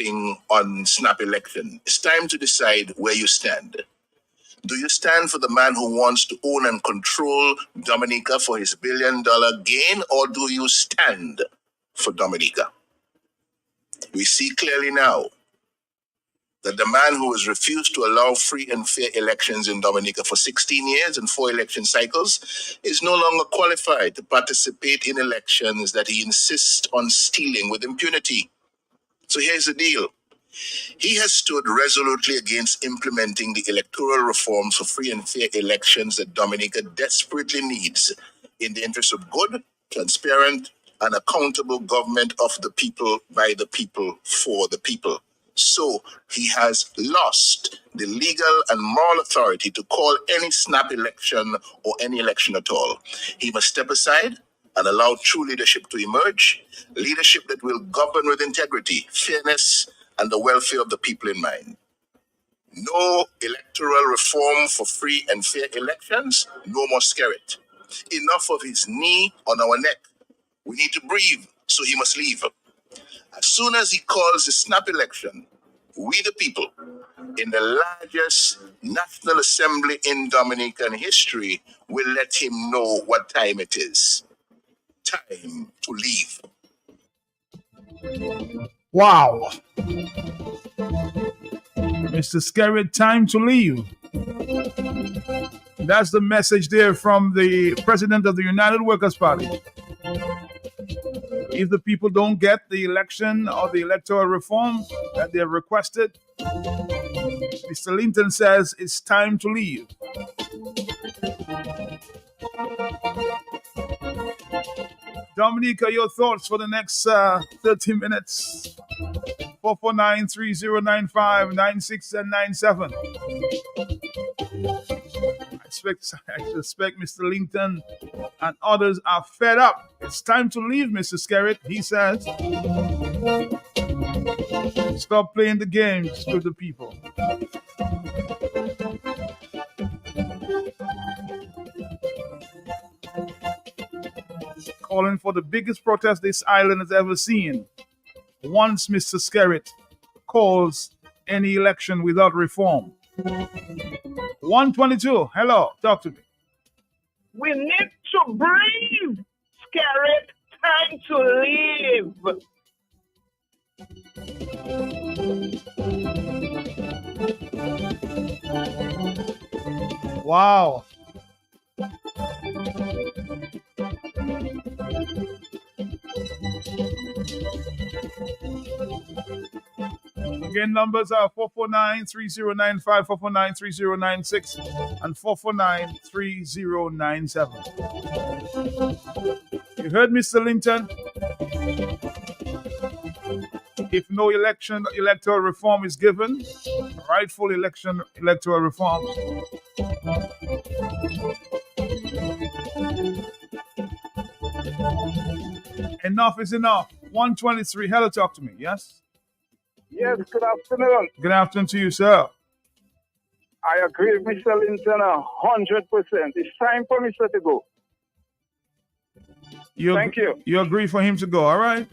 briefing on snap election. It's time to decide where you stand. Do you stand for the man who wants to own and control Dominica for his billion-dollar gain, or do you stand for Dominica? We see clearly now that the man who has refused to allow free and fair elections in Dominica for 16 years and 4 election cycles is no longer qualified to participate in elections that he insists on stealing with impunity. So here's the deal. He has stood resolutely against implementing the electoral reforms for free and fair elections that Dominica desperately needs in the interest of good, transparent, and accountable government of the people, by the people, for the people. So he has lost the legal and moral authority to call any snap election or any election at all. He must step aside and allow true leadership to emerge, leadership that will govern with integrity, fairness, and the welfare of the people in mind. No electoral reform for free and fair elections, no more Skerrit. Enough of his knee on our neck. We need to breathe, so he must leave. As soon as he calls the snap election, we the people, in the largest National Assembly in Dominican history, will let him know what time it is. Time to leave. Wow. Mr. Skerrit, time to leave. That's the message there from the president of the United Workers' Party. If the people don't get the election or the electoral reform that they have requested, Mr. Linton says it's time to leave. Dominica, your thoughts for the next 30 minutes. 449-3095-96 and 97. I suspect Mr. Linton and others are fed up. It's time to leave, Mr. Skerrit, he says. Stop playing the games with the people. Calling for the biggest protest this island has ever seen. Once Mr. Skerrit calls any election without reform. 122, hello, talk to me. We need to breathe, Skerrit. Time to leave. Wow. Again, numbers are 449-3095, 449-3096, and 449-3097. You heard Mr. Linton? If no electoral reform is given, rightful electoral reforms, enough is enough. 123, hello, talk to me, yes? Yes, good afternoon. Good afternoon to you, sir. I agree with Mr. Linton 100%. It's time for Mr. to go. Thank you. You agree for him to go, all right?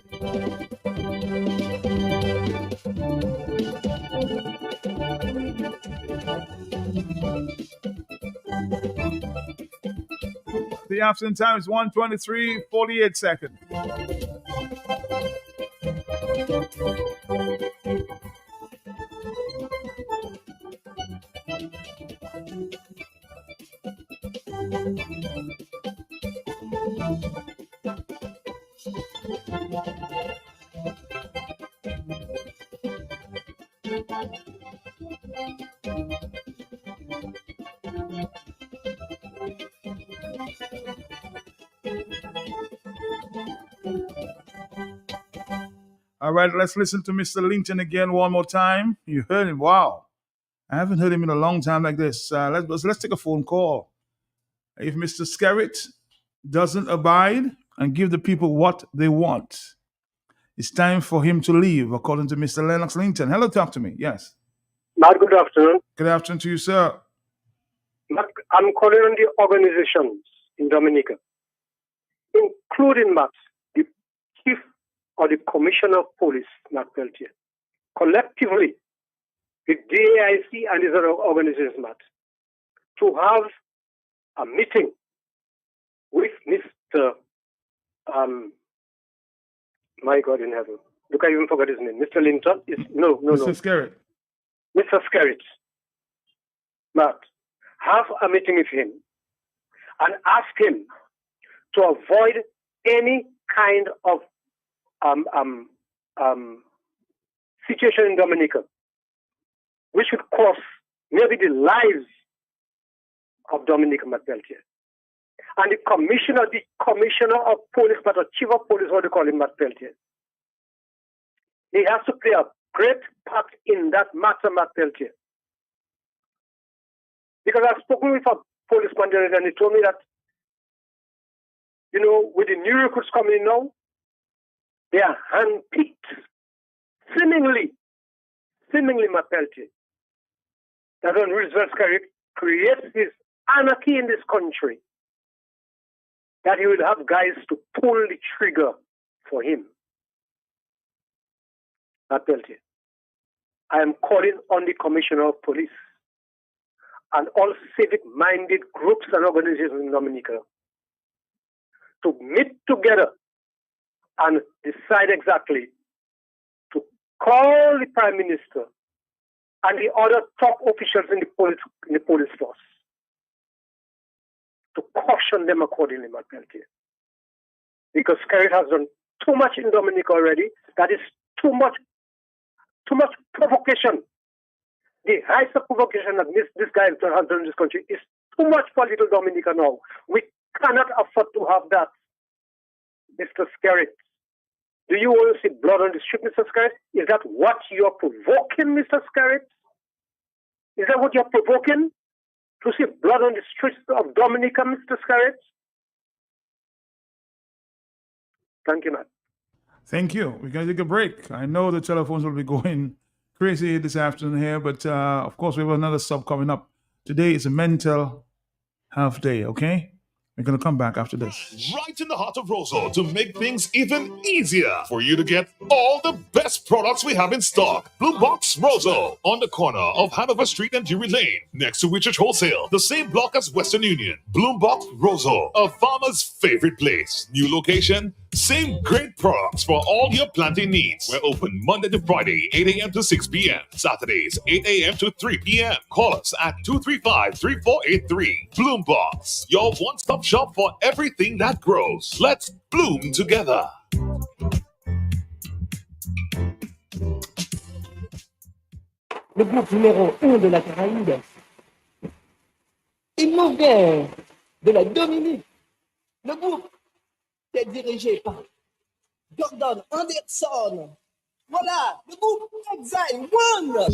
The afternoon time is 1:23, 48 seconds. All right, let's listen to Mr. Linton again one more time. You heard him. Wow. I haven't heard him in a long time like this. Let's take a phone call. If Mr. Skerrit doesn't abide and give the people what they want, it's time for him to leave, according to Mr. Len Linton. Hello, talk to me. Yes. Matt, good afternoon. Good afternoon to you, sir. Matt, I'm calling on the organizations in Dominica, including Matt, the chief or the commissioner of police, Matt Peltier, collectively with DAIC and his other organizations, Matt, to have a meeting with Mr. My God in heaven. Look, I even forgot his name. Mr. Linton? Mr. Skerritt. Mr. Skerritt. Matt, have a meeting with him and ask him to avoid any kind of situation in Dominica which would cost maybe the lives of Dominica Peltier. And the commissioner of police, but the chief of police, what they call him, Peltier. He has to play a great part in that matter, Peltier. Because I've spoken with a policeman there and he told me that, with the new recruits coming in now, they are handpicked, seemingly, Peltier, that when Roosevelt creates this anarchy in this country, that he will have guys to pull the trigger for him. Peltier, I am calling on the Commissioner of Police and all civic-minded groups and organizations in Dominica to meet together and decide exactly to call the Prime Minister and the other top officials in the police force to caution them accordingly, Peltier. Because Skerritt has done too much in Dominica already. That is too much provocation. The height of provocation that this guy has done in this country is too much for little Dominica now. We cannot afford to have that, Mr. Skerritt. Do you want to see blood on the street, Mr. Skerritt? Is that what you're provoking, Mr. Skerritt? Is that what you're provoking? To see blood on the streets of Dominica, Mr. Skerritt? Thank you, man. Thank you. We're going to take a break. I know the telephones will be going crazy this afternoon here, but of course, we have another sub coming up. Today is a mental health day, okay? We're going to come back after this. Right in the heart of Rosal to make things even easier for you to get all the best products we have in stock. Blue Box Rosal on the corner of Hanover Street and Dewey Lane, next to Richard Wholesale, the same block as Western Union. Blue Box Rosal, a farmer's favorite place. New location, same great products for all your planting needs. We're open Monday to Friday, 8 a.m. to 6 p.m. Saturdays, 8 a.m. to 3 p.m. Call us at 235-3483. Bloom Box, your one-stop shop for everything that grows. Let's bloom together. Le groupe numéro 1 de la Caraïbe. Il nous vient de la Dominique. Le groupe est dirigé par Gordon Anderson. Voilà, le groupe Exile One.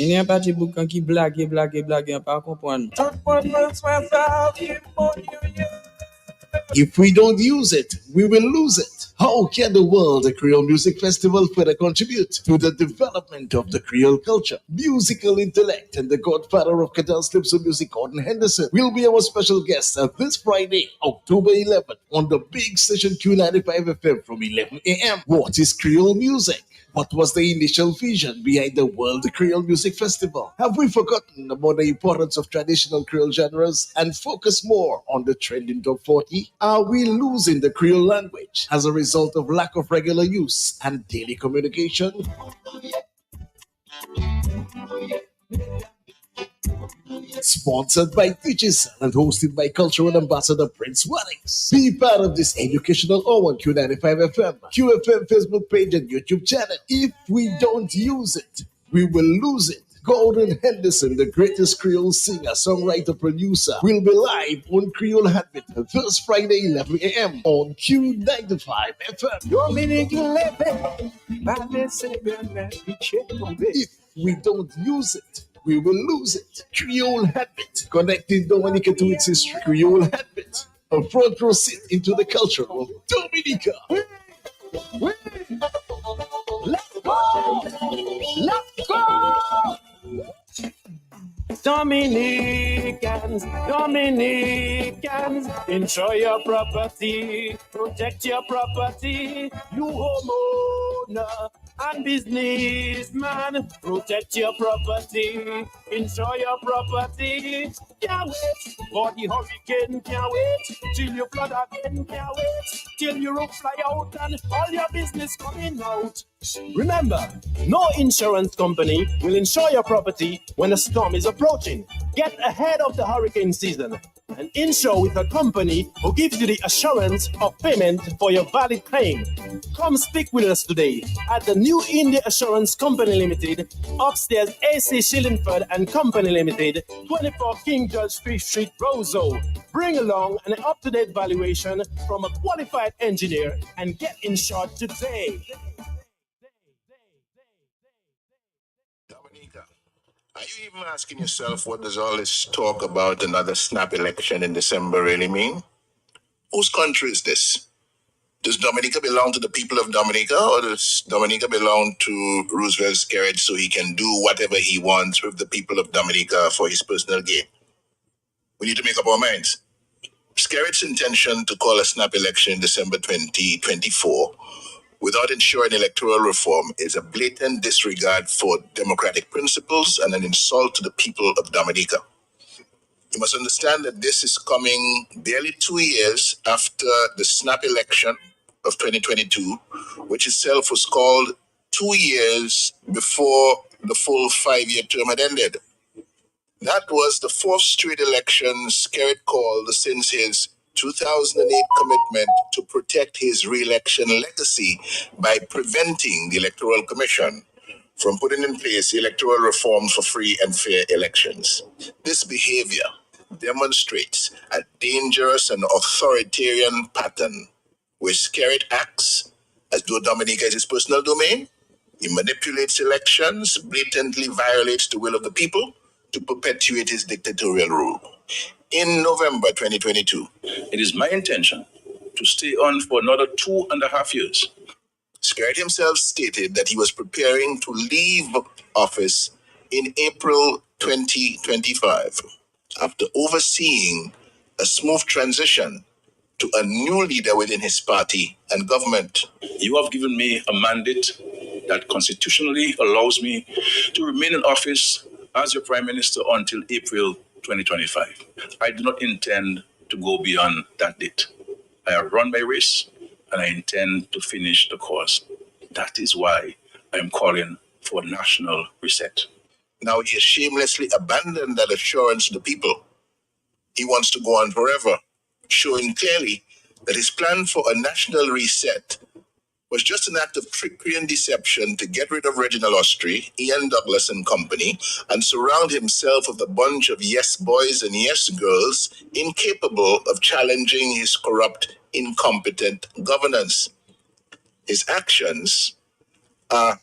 Il n'y a pas de boucan qui blague, on pas comprendre. If we don't use it, we will lose it. How can the World Creole Music Festival further contribute to the development of the Creole culture? Musical intellect and the godfather of Cadence Calypso music, Gordon Henderson, will be our special guest this Friday, October 11th, on the big station Q95 FM from 11 a.m. What is Creole music? What was the initial vision behind the World Creole Music Festival? Have we forgotten about the importance of traditional Creole genres and focus more on the trending top 40? Are we losing the Creole language as a result of lack of regular use and daily communication? Sponsored by Teachers and hosted by Cultural Ambassador Prince Wannings. Be part of this educational hour on Q95 FM, QFM Facebook page and YouTube channel. If we don't use it, we will lose it. Gordon Henderson, the greatest Creole singer, songwriter, producer, will be live on Creole Habit this Friday, 11 a.m. on Q95 FM. If we don't use it, we will lose it. Creole Habit, connecting Dominica to its history. Creole Habit, a front row seat into the culture of Dominica. Let's go! Let's go! Dominicans, enjoy your property, protect your property, You homeowner and businessman, protect your property, insure your property. Can't wait for the hurricane, can't wait till you flood again, can't wait till your roof fly out and all your business coming out. Remember, no insurance company will insure your property when a storm is approaching. Get ahead of the hurricane season and insure with a company who gives you the assurance of payment for your valid claim. Come speak with us today at the New India Assurance Company Limited, upstairs AC Shillingford and Company Limited, 24 King George Street, Roseau. Bring along an up-to-date valuation from a qualified engineer and get insured today. Dominica, are you even asking yourself what does all this talk about another snap election in December really mean? Whose country is this? Does Dominica belong to the people of Dominica, or does Dominica belong to Roosevelt Skerrit so he can do whatever he wants with the people of Dominica for his personal gain? We need to make up our minds. Skerrit's intention to call a snap election in December 2024 without ensuring electoral reform is a blatant disregard for democratic principles and an insult to the people of Dominica. You must understand that this is coming barely 2 years after the snap election of 2022, which itself was called 2 years before the full 5-year term had ended. That was the fourth straight election Skerrit called since his 2008 commitment to protect his re-election legacy by preventing the Electoral Commission from putting in place electoral reforms for free and fair elections. This behavior demonstrates a dangerous and authoritarian pattern where Skerrit acts as though Dominica is his personal domain. He manipulates elections, blatantly violates the will of the people to perpetuate his dictatorial rule. In November 2022, it is my intention to stay on for another 2.5 years. Skerrit himself stated that he was preparing to leave office in April 2025 after overseeing a smooth transition to a new leader within his party and government. You have given me a mandate that constitutionally allows me to remain in office as your Prime Minister until April 2025. I do not intend to go beyond that date. I have run my race and I intend to finish the course. That is why I am calling for a national reset. Now he has shamelessly abandoned that assurance to the people. He wants to go on forever, showing clearly that his plan for a national reset was just an act of trickery and deception to get rid of Reginald Austrie, Ian Douglas and company, and surround himself with a bunch of yes boys and yes girls incapable of challenging his corrupt, incompetent governance. His actions are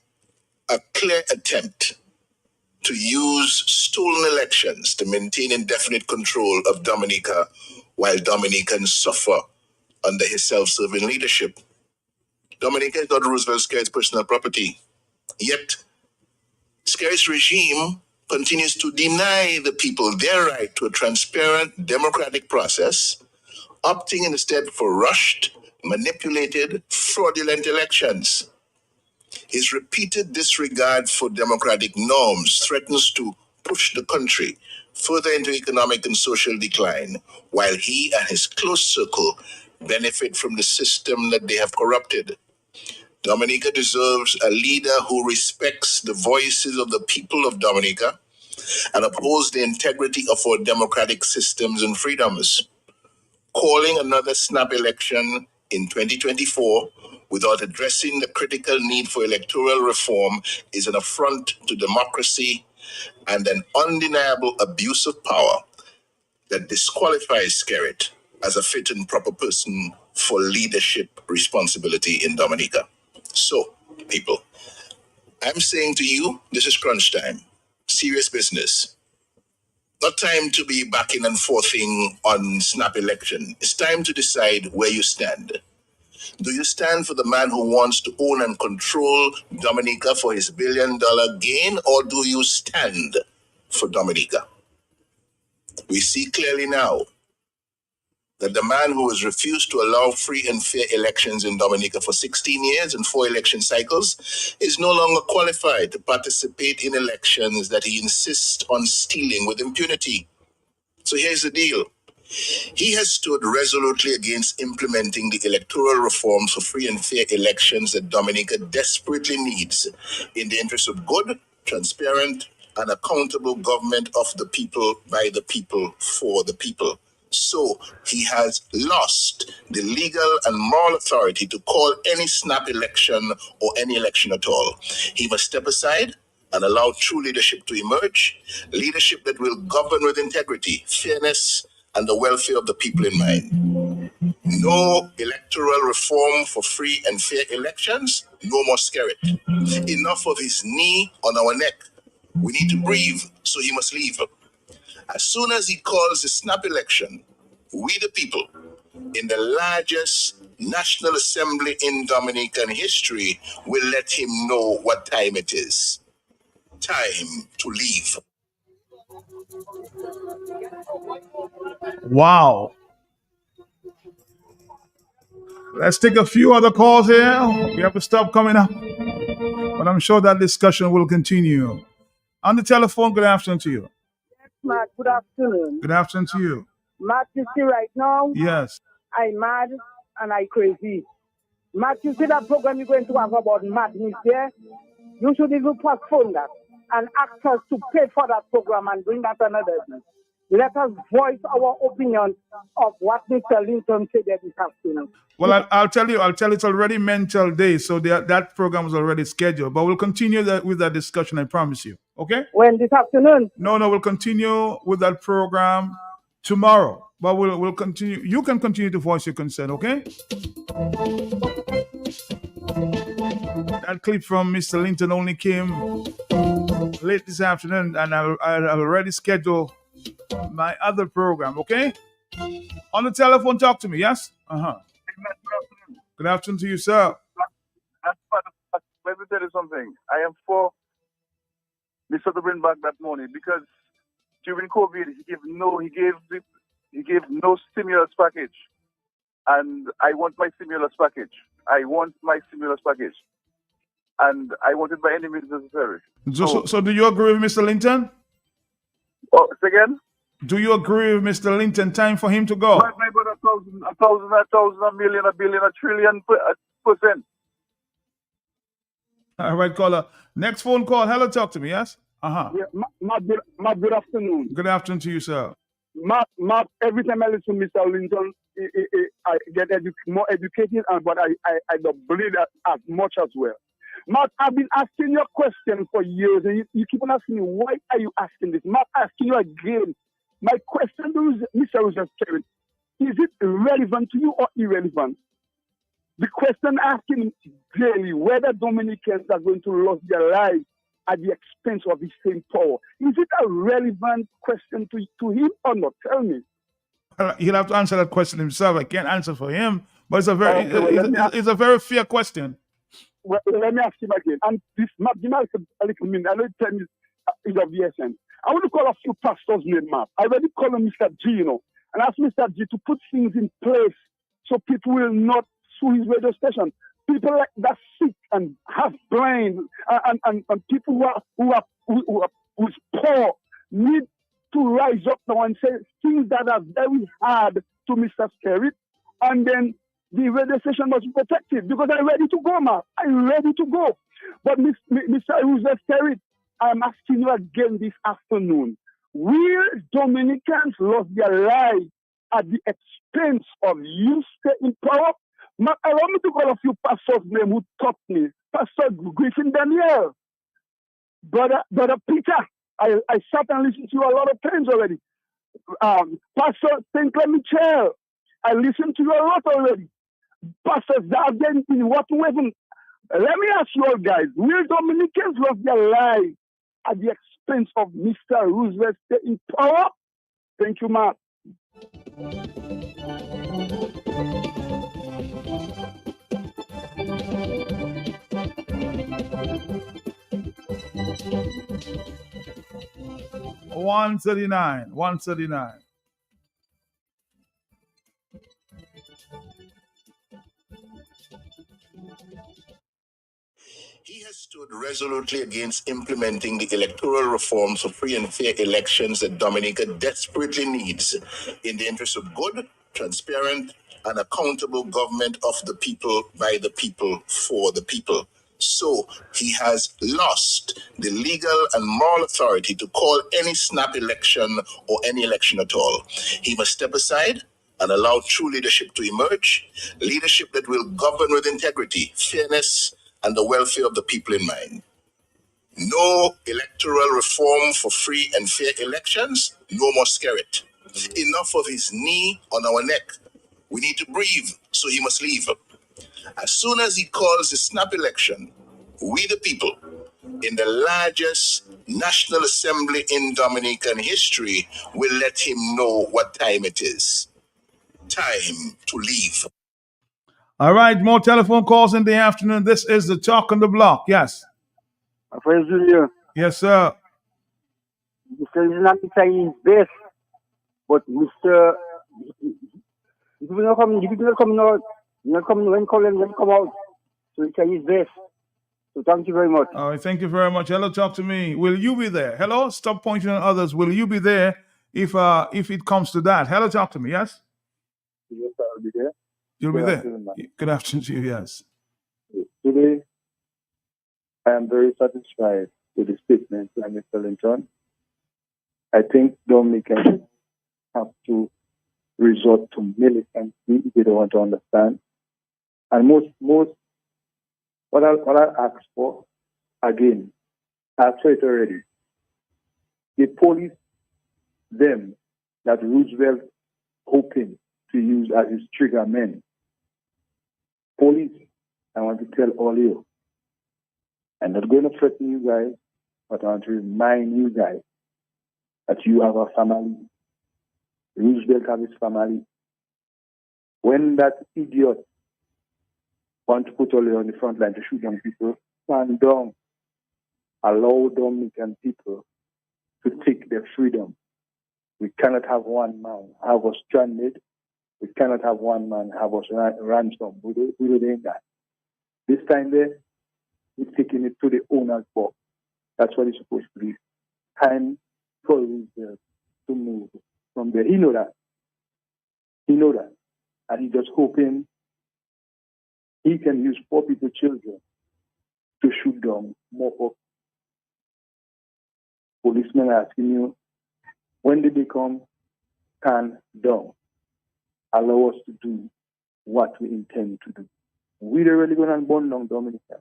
a clear attempt to use stolen elections to maintain indefinite control of Dominica while Dominicans suffer under his self-serving leadership. Dominica is not Roosevelt Skerrit's personal property. Yet, Skerrit's regime continues to deny the people their right to a transparent democratic process, opting instead for rushed, manipulated, fraudulent elections. His repeated disregard for democratic norms threatens to push the country further into economic and social decline, while he and his close circle benefit from the system that they have corrupted. Dominica deserves a leader who respects the voices of the people of Dominica and upholds the integrity of our democratic systems and freedoms. Calling another snap election in 2024 without addressing the critical need for electoral reform is an affront to democracy and an undeniable abuse of power that disqualifies Skerrit as a fit and proper person for leadership responsibility in Dominica. So, people, I'm saying to you, this is crunch time. Serious business. Not time to be backing and forthing on snap election. It's time to decide where you stand. Do you stand for the man who wants to own and control Dominica for his billion-dollar gain, or do you stand for Dominica? We see clearly now that the man who has refused to allow free and fair elections in Dominica for 16 years and 4 election cycles is no longer qualified to participate in elections that he insists on stealing with impunity. So here's the deal. He has stood resolutely against implementing the electoral reforms for free and fair elections that Dominica desperately needs in the interest of good, transparent, and accountable government of the people, by the people, for the people. So he has lost the legal and moral authority to call any snap election or any election at all. He must step aside and allow true leadership to emerge, leadership that will govern with integrity, fairness, and the welfare of the people in mind. No electoral reform for free and fair elections, no more Skerrit. Enough of his knee on our neck. We need to breathe, so he must leave. As soon as he calls the snap election, we the people, in the largest National Assembly in Dominican history, will let him know what time it is. Time to leave. Wow. Let's take a few other calls here. We have to stop coming up, but I'm sure that discussion will continue. On the telephone, good afternoon to you. Matt, good afternoon. Good afternoon to you. Matt, you see right now, Yes. I mad and I crazy. Matt, you see that program you're going to have about madness there? You should even postpone that and ask us to pay for that program and bring that another business. Let us voice our opinion of what Mr. Linton said this afternoon. Well, I'll tell you, it's already mental day, so that program is already scheduled. But we'll continue with that discussion, I promise you. Okay? When this afternoon? No, we'll continue with that program tomorrow. But we'll continue. You can continue to voice your concern, okay? That clip from Mr. Linton only came late this afternoon, and I'll already schedule my other program, okay? On the telephone, talk to me, yes? Uh-huh. Good afternoon to you, sir. Let me tell you something. I am for Mr. to bring back that money because during COVID he gave no stimulus package, and I want my stimulus package. And I want it by any means necessary. So do you agree with Mr. Linton? Oh, again? Do you agree with Mr. Linton? Time for him to go. My brother, a thousand, a million, a billion, a trillion percent. All right, caller. Next phone call. Hello, talk to me, yes? Uh-huh. Yeah, Matt, good afternoon. Good afternoon to you, sir. Matt, every time I listen to Mr. Linton, I get more educated, but I don't believe that as much as well. Matt, I've been asking you a question for years, and you keep on asking me, why are you asking this? Matt, asking you again. My question to Mr. Roosevelt, is it relevant to you or irrelevant? The question asking daily whether Dominicans are going to lose their lives at the expense of the same power. Is it a relevant question to him or not? Tell me. He'll have to answer that question himself. I can't answer for him, but it's a very fair question. Well, let me ask him again. And this map, give me a little minute. I know it is of the essence. I want to call a few pastors' name, Map. I already called him Mr. G, and ask Mr. G to put things in place so people will not sue his radio station. People like that sick and half blind and people who's poor need to rise up now and say things that are very hard to Mr. Skerrit, and then the radio station must be protected because I'm ready to go, man. I'm ready to go. But Mr. Skerrit, I'm asking you again this afternoon. Will Dominicans lose their lives at the expense of you stay in power? Allow me to call a few pastors' names who taught me. Pastor Griffin Daniel, Brother Peter. I sat and listened to you a lot of times already. Pastor Tinkler Michel. I listened to you a lot already. Pastor Zarden in Whatweven. Let me ask you all guys, will Dominicans lose their lives at the expense of Mr. Roosevelt stay in power? Thank you, Mark. $139. He has stood resolutely against implementing the electoral reforms for free and fair elections that Dominica desperately needs in the interest of good, transparent, and accountable government of the people, by the people, for the people. So he has lost the legal and moral authority to call any snap election or any election at all. He must step aside and allow true leadership to emerge, leadership that will govern with integrity, fairness, and the welfare of the people in mind. No electoral reform for free and fair elections, no more Skerrit. Enough of his knee on our neck. We need to breathe, so he must leave. As soon as he calls the snap election, we the people, in the largest National Assembly in Dominican history, will let him know what time it is. Time to leave. All right, more telephone calls in the afternoon. This is the Talk on the Block. Yes. Friend Junior, Yes, sir. Mr. is not trying his best, but Mr. If you not come, if you not come out, you not come when come out. So he try his best. So thank you very much. All right, thank you very much. Hello, talk to me. Will you be there? Hello, stop pointing at others. Will you be there if it comes to that? Hello, talk to me. Yes, Yes, I'll be there. you'll be Good there. afternoon, ma'am. Good afternoon to you. Yes. Today, I am very satisfied with the statement by Mr. Linton. I think Dominicans have to resort to militancy if they don't want to understand. And most what I ask for, again, I've said it already. The police, them that Roosevelt hoping to use as his trigger men. Police, I want to tell all you, I'm not going to threaten you guys, but I want to remind you guys that you have a family. Roosevelt has his family. When that idiot want to put all you on the front line to shoot young people, stand down. Allow Dominican people to take their freedom. We cannot have one man have us stranded. We cannot have one man have us ransom. We don't that. This time there, we're taking it to the owner's box. That's what it's supposed to be. Time for Roosevelt to move from there. He know that. And he's just hoping he can use poor people's children to shoot down more folks. Policemen are asking you, when did they come? Stand down. Allow us to do what we intend to do. We're really going to burn down Dominica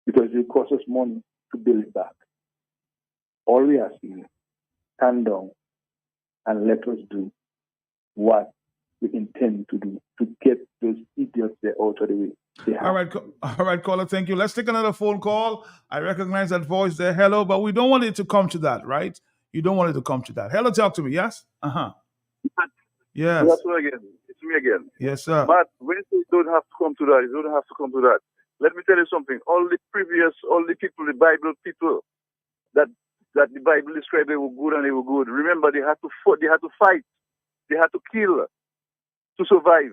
because it costs us money to build it back. All we ask you, stand down and let us do what we intend to do to get those idiots there out of the way. All right, caller. Thank you. Let's take another phone call. I recognize that voice there. Hello, but we don't want it to come to that, right? You don't want it to come to that. Hello, talk to me. Yes. Yes. That's me again. It's me again. Yes, sir. But when you don't have to come to that, you don't have to come to that. Let me tell you something. All the people, the Bible people, that the Bible described, they were good and they were good. Remember, they had to fight, they had to kill to survive.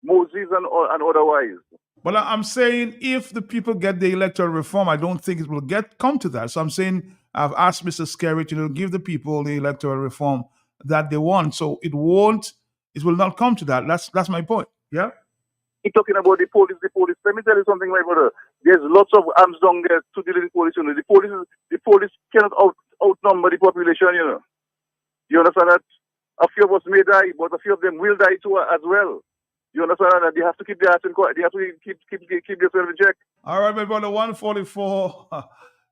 Moses and otherwise. Well, I'm saying if the people get the electoral reform, I don't think it will come to that. So I'm saying I've asked Mr. Skerrit to give the people the electoral reform that they want. So it will not come to that. That's my point. Yeah. You're talking about the police. Let me tell you something, my brother. There's lots of arms down there to deal with the police. The police cannot outnumber the population. You understand that? A few of us may die, but a few of them will die too as well. You understand that? They have to keep their ass in court. They have to keep themselves in check. All right, my brother. 144.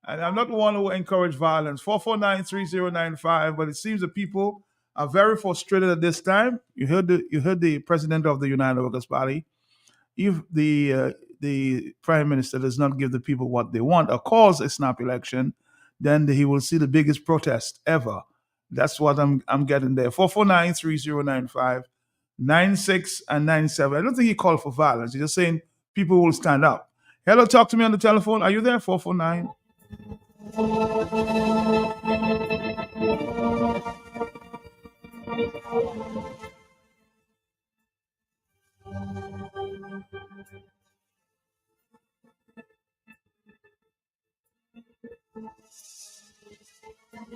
And I'm not the one who encourage violence. 449-3095. But it seems the people are very frustrated at this time. You heard the president of the United Workers' Party. If the prime minister does not give the people what they want or calls a snap election, then he will see the biggest protest ever. That's what I'm getting there. 449-3095, 96 and 97. I don't think he called for violence. He's just saying people will stand up. Hello, talk to me on the telephone. Are you there? 449.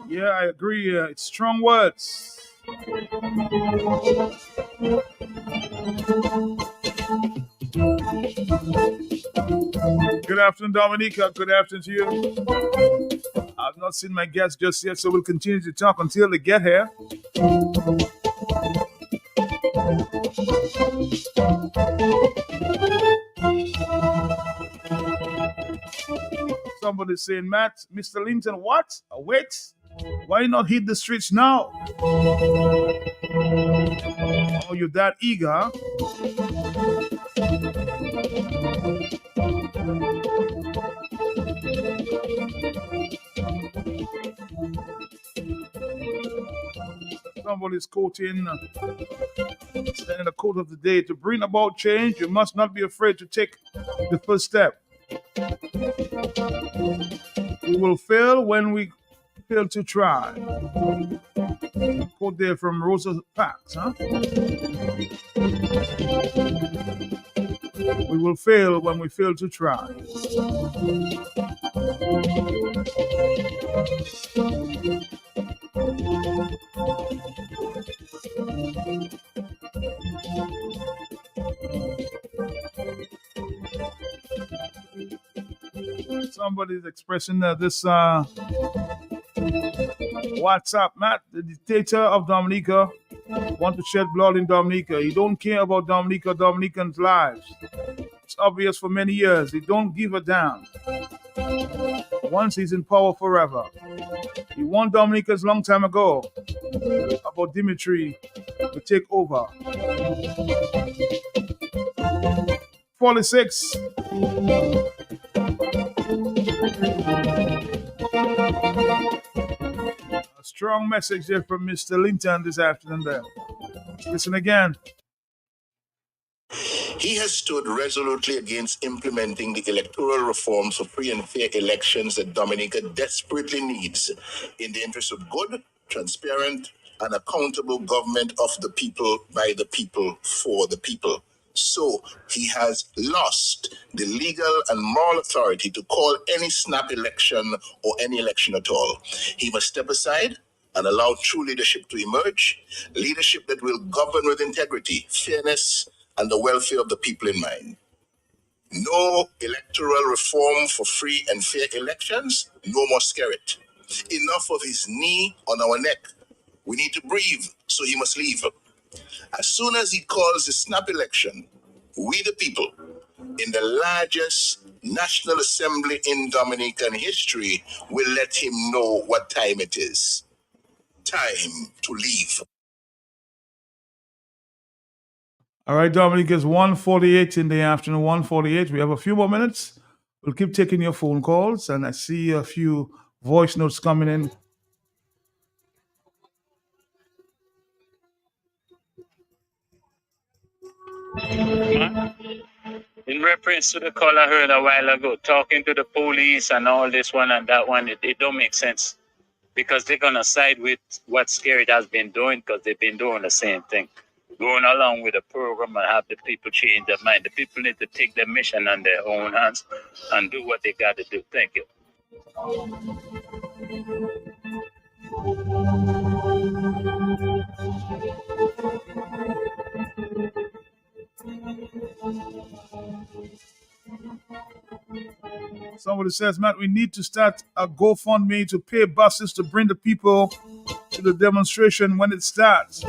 Yeah, I agree. It's strong words. Good afternoon, Dominica. Good afternoon to you. I've not seen my guests just yet, so we'll continue to talk until they get here. Somebody's saying, Matt, Mr. Linton, what? Wait. Why not hit the streets now? Oh, you're that eager? Somebody's quoting, saying the quote of the day, to bring about change, you must not be afraid to take the first step. We will fail when we fail to try. Quote there from Rosa Parks, huh? We will fail when we fail to try. Somebody's expressing this WhatsApp, Matt, the dictator of Dominica, want to shed blood in Dominica. He don't care about Dominicans' lives. It's obvious for many years. He don't give a damn. Once he's in power forever. He won Dominica's long time ago about Dimitri to take over. 46. A strong message there from Mr. Linton this afternoon there. Listen again. He has stood resolutely against implementing the electoral reforms for free and fair elections that Dominica desperately needs in the interest of good, transparent, and accountable government of the people, by the people, for the people. So he has lost the legal and moral authority to call any snap election or any election at all. He must step aside and allow true leadership to emerge, leadership that will govern with integrity, fairness, and the welfare of the people in mind. No electoral reform for free and fair elections, no more Skerrit. Enough of his knee on our neck. We need to breathe, so he must leave. As soon as he calls the snap election, we the people, in the largest National Assembly in Dominican history, will let him know what time it is. Time to leave. All right, Dominic, it's 1:48 in the afternoon, 1:48. We have a few more minutes. We'll keep taking your phone calls, and I see a few voice notes coming in. In reference to the call I heard a while ago, talking to the police and all this one and that one, it don't make sense because they're going to side with what Skerrit has been doing because they've been doing the same thing. Going along with the program and have the people change their mind. The people need to take their mission on their own hands and do what they got to do. Thank you. Somebody says, Matt, we need to start a GoFundMe to pay buses to bring the people to the demonstration when it starts.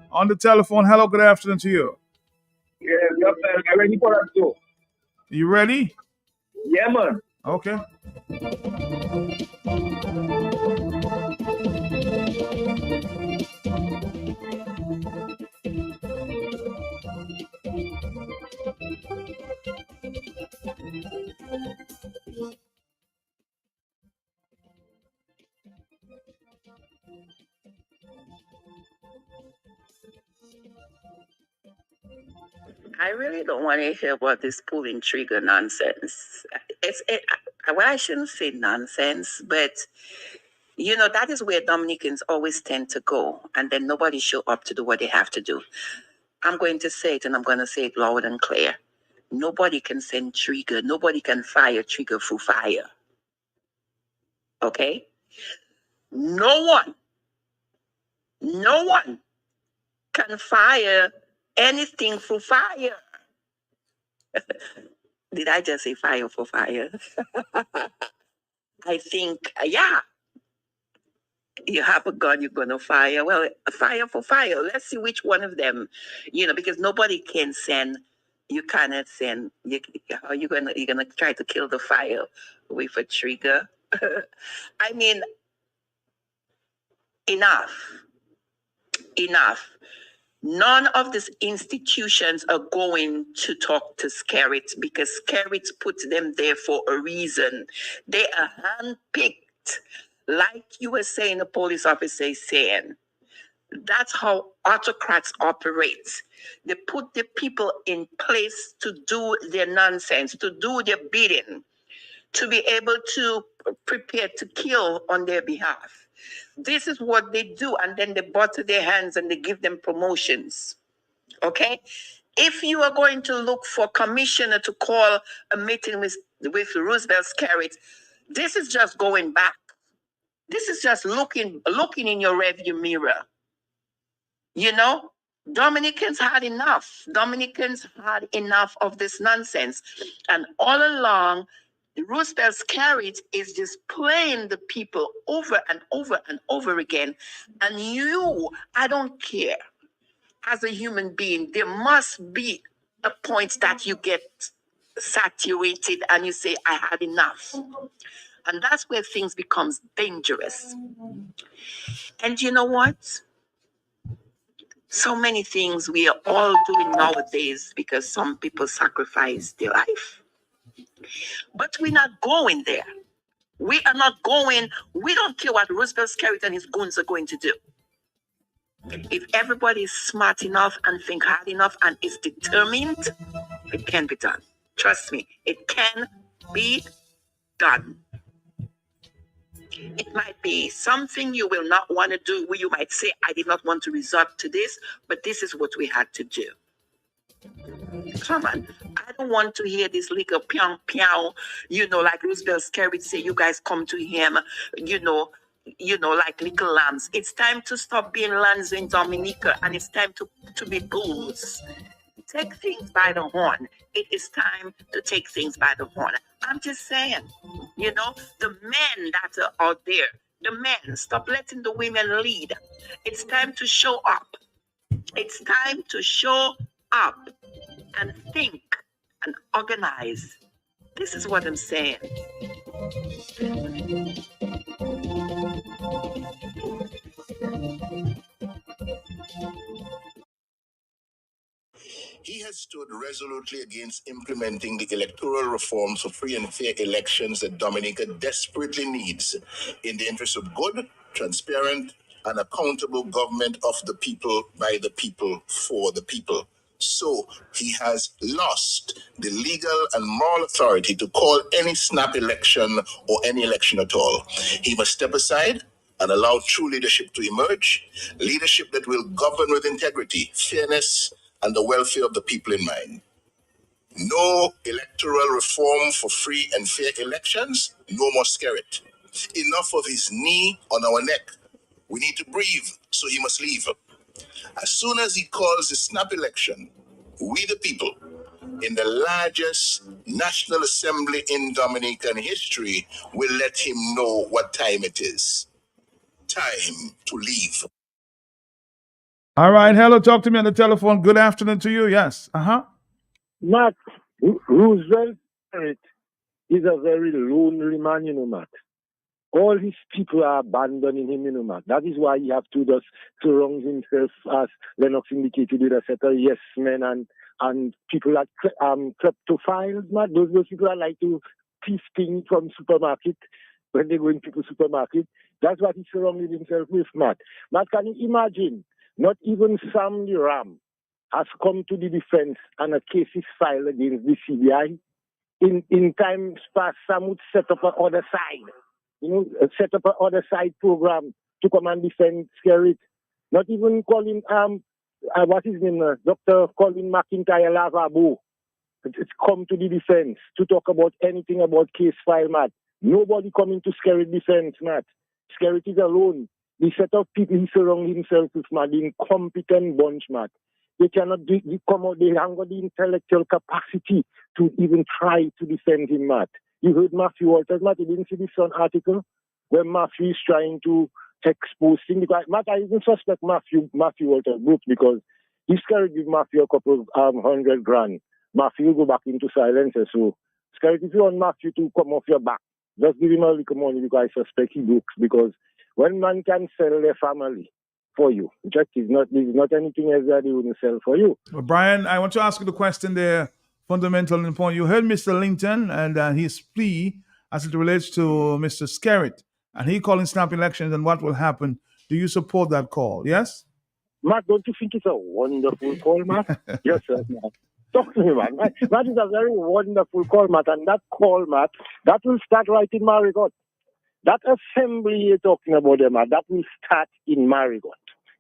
On the telephone, hello, good afternoon to you. Yeah, man, I'm ready for that too. You ready? Yeah, man. Okay. I really don't want to hear about this pulling trigger nonsense. Well, I shouldn't say nonsense, but that is where Dominicans always tend to go, and then nobody show up to do what they have to do. I'm going to say it, and I'm going to say it loud and clear. Nobody can send trigger. Nobody can fire trigger through fire. Okay? No one can fire anything through fire. Did I just say fire for fire? I think, yeah. You have a gun, you're gonna fire. Well, fire for fire. Let's see which one of them, because nobody can send. You cannot send. How you're gonna try to kill the fire with a trigger? I mean, enough. None of these institutions are going to talk to Skerrit because Skerrit put them there for a reason. They are handpicked, like you were saying, the police officer is saying. That's how autocrats operate. They put the people in place to do their nonsense, to do their bidding, to be able to prepare to kill on their behalf. This is what they do, and then they butter their hands and they give them promotions. Okay? If you are going to look for commissioner to call a meeting with Roosevelt Skerrit, this is just going back. This is just looking in your rearview mirror. Dominicans had enough. Dominicans had enough of this nonsense. And all along, Roosevelt Skerrit is just playing the people over and over and over again. And I don't care. As a human being, there must be a point that you get saturated and you say, I had enough. And that's where things becomes dangerous. And you know what? So many things we are all doing nowadays because some people sacrifice their life. But we're not going there. We are not going. We don't care what Roosevelt Skerrit and his goons are going to do. If everybody is smart enough and think hard enough and is determined, it can be done. Trust me, it can be done. It might be something you will not want to do, where you might say, I did not want to resort to this, but this is what we had to do. Come on. I don't want to hear this little piang piang, like Roosevelt Skerrit say, you guys come to him, like little lambs. It's time to stop being lambs in Dominica, and it's time to be bulls. Take things by the horn. It is time to take things by the horn. I'm just saying, the men that are out there, the men, stop letting the women lead. It's time to show up. It's time to show up and think and organize. This is what I'm saying. He has stood resolutely against implementing the electoral reforms for free and fair elections that Dominica desperately needs in the interest of good, transparent, and accountable government of the people, by the people, for the people. So he has lost the legal and moral authority to call any snap election or any election at all. He must step aside and allow true leadership to emerge, leadership that will govern with integrity, fairness, and the welfare of the people in mind. No electoral reform for free and fair elections, no more Skerrit. Enough of his knee on our neck. We need to breathe, so he must leave. As soon as he calls the snap election, we the people, in the largest National Assembly in Dominican history, will let him know what time it is. Time to leave. All right. Hello. Talk to me on the telephone. Good afternoon to you. Yes. Matt, Roosevelt Skerrit is a very lonely man, Matt. All his people are abandoning him, Matt. That is why he have to just surround himself, as Lennox indicated, with a set of yes men and people like kleptophiles, Matt. Those people that like to thief things from supermarket when they go into the supermarket. That's what he surrounded himself with, Matt. Matt, can you imagine? Not even Sam the Ram, has come to the defense and a case is filed against the CBI. In times past, some would set up another side, set up another side program to come and defend Skerrit. Not even calling, what's his name, Dr. Colin McIntyre Lavabo. It's come to the defense to talk about anything about case file, Matt. Nobody coming to Skerrit defense, Matt. Skerrit is alone. The set of people he surrounds himself with, Matt, the incompetent bunch, Matt. They cannot come out, they haven't got the intellectual capacity to even try to defend him, Matt. You heard Matthew Walters, Matt, you didn't see this one article where Matthew is trying to expose things. Because, Matt, I even suspect Matthew Walters group because he Skerrit give Matthew a couple of $100,000. Matthew will go back into silence. So, Skerrit, if you want Matthew to come off your back, just give him a little money because I suspect he books. Because when man can sell their family for you, just is not anything else that he wouldn't sell for you. Well, Brian, I want to ask you the question there, fundamental in point. You heard Mr. Linton and his plea as it relates to Mr. Skerrit, and he calling snap elections and what will happen. Do you support that call? Yes? Matt, don't you think it's a wonderful call, Matt? Yes, sir, Matt. Talk to me, man. That is a very wonderful call, Matt. And that call, Matt, that will start right in Marigot. That assembly you're talking about, Matt, that will start in Marigot.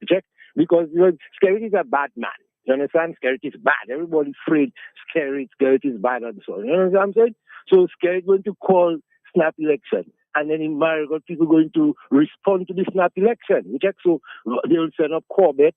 Check? Because Skerrit is a bad man. You understand? Skerrit is bad. Everybody's afraid Skerrit is bad and so on. You know what I'm saying? So Skerrit going to call snap election. And then in Marigot, people going to respond to the snap election. Check? So they will send up Corbett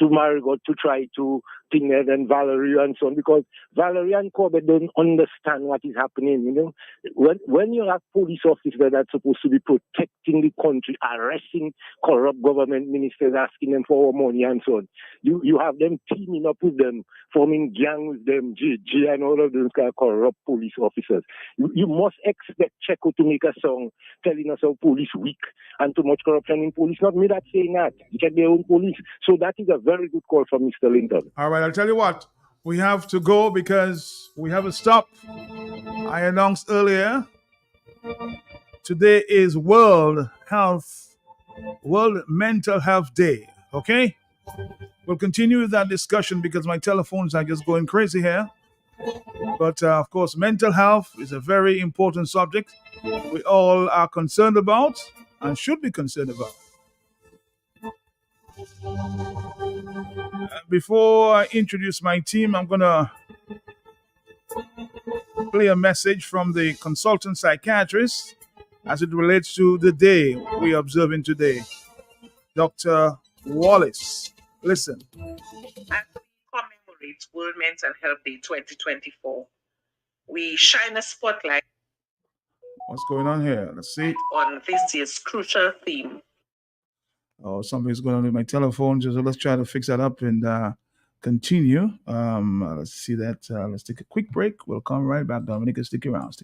to Marigot to try to pin Ned and Valerie and so on, because Valerie and Corbett don't understand what is happening, you know. When you have police officers that are supposed to be protecting the country, arresting corrupt government ministers, asking them for money and so on, you have them teaming up with them, forming gang with them, GG and all of those kind of corrupt police officers. You must expect Checo to make a song telling us how police weak and too much corruption in police. Not me that saying that. You check their own police. So that is a very good call from Mr. Linton. All right, I'll tell you what. We have to go because we have a stop. I announced earlier, today is World Mental Health Day, okay? We'll continue with that discussion because my telephones are just going crazy here. But of course, mental health is a very important subject we all are concerned about and should be concerned about. Before I introduce my team, I'm going to play a message from the consultant psychiatrist as it relates to the day we are observing today. Dr. Wallace, listen. As we commemorate World Mental Health Day 2024, we shine a spotlight What's going on here? Let's see. on this year's crucial theme. Oh, something's going on with my telephone. So let's try to fix that up and continue. Let's see that. Let's take a quick break. We'll come right back. Dominica, stick around.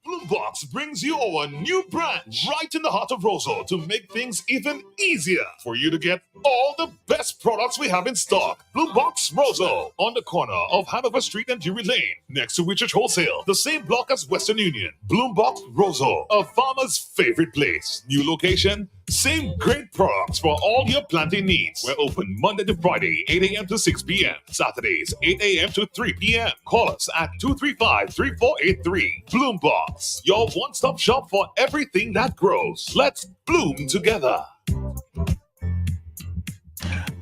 Bloombox brings you our new branch right in the heart of Roseau to make things even easier for you to get all the best products we have in stock. Bloombox Roseau on the corner of Hanover Street and Drury Lane, next to Richard Wholesale, the same block as Western Union. Bloombox Roseau, a farmer's favorite place. New location, same great products for all your planting needs. We're open Monday to Friday, 8 a.m. to 6 p.m. Saturdays, 8 a.m. to 3 p.m. Call us at 235-3483. Bloombox, your one-stop shop for everything that grows. Let's bloom together.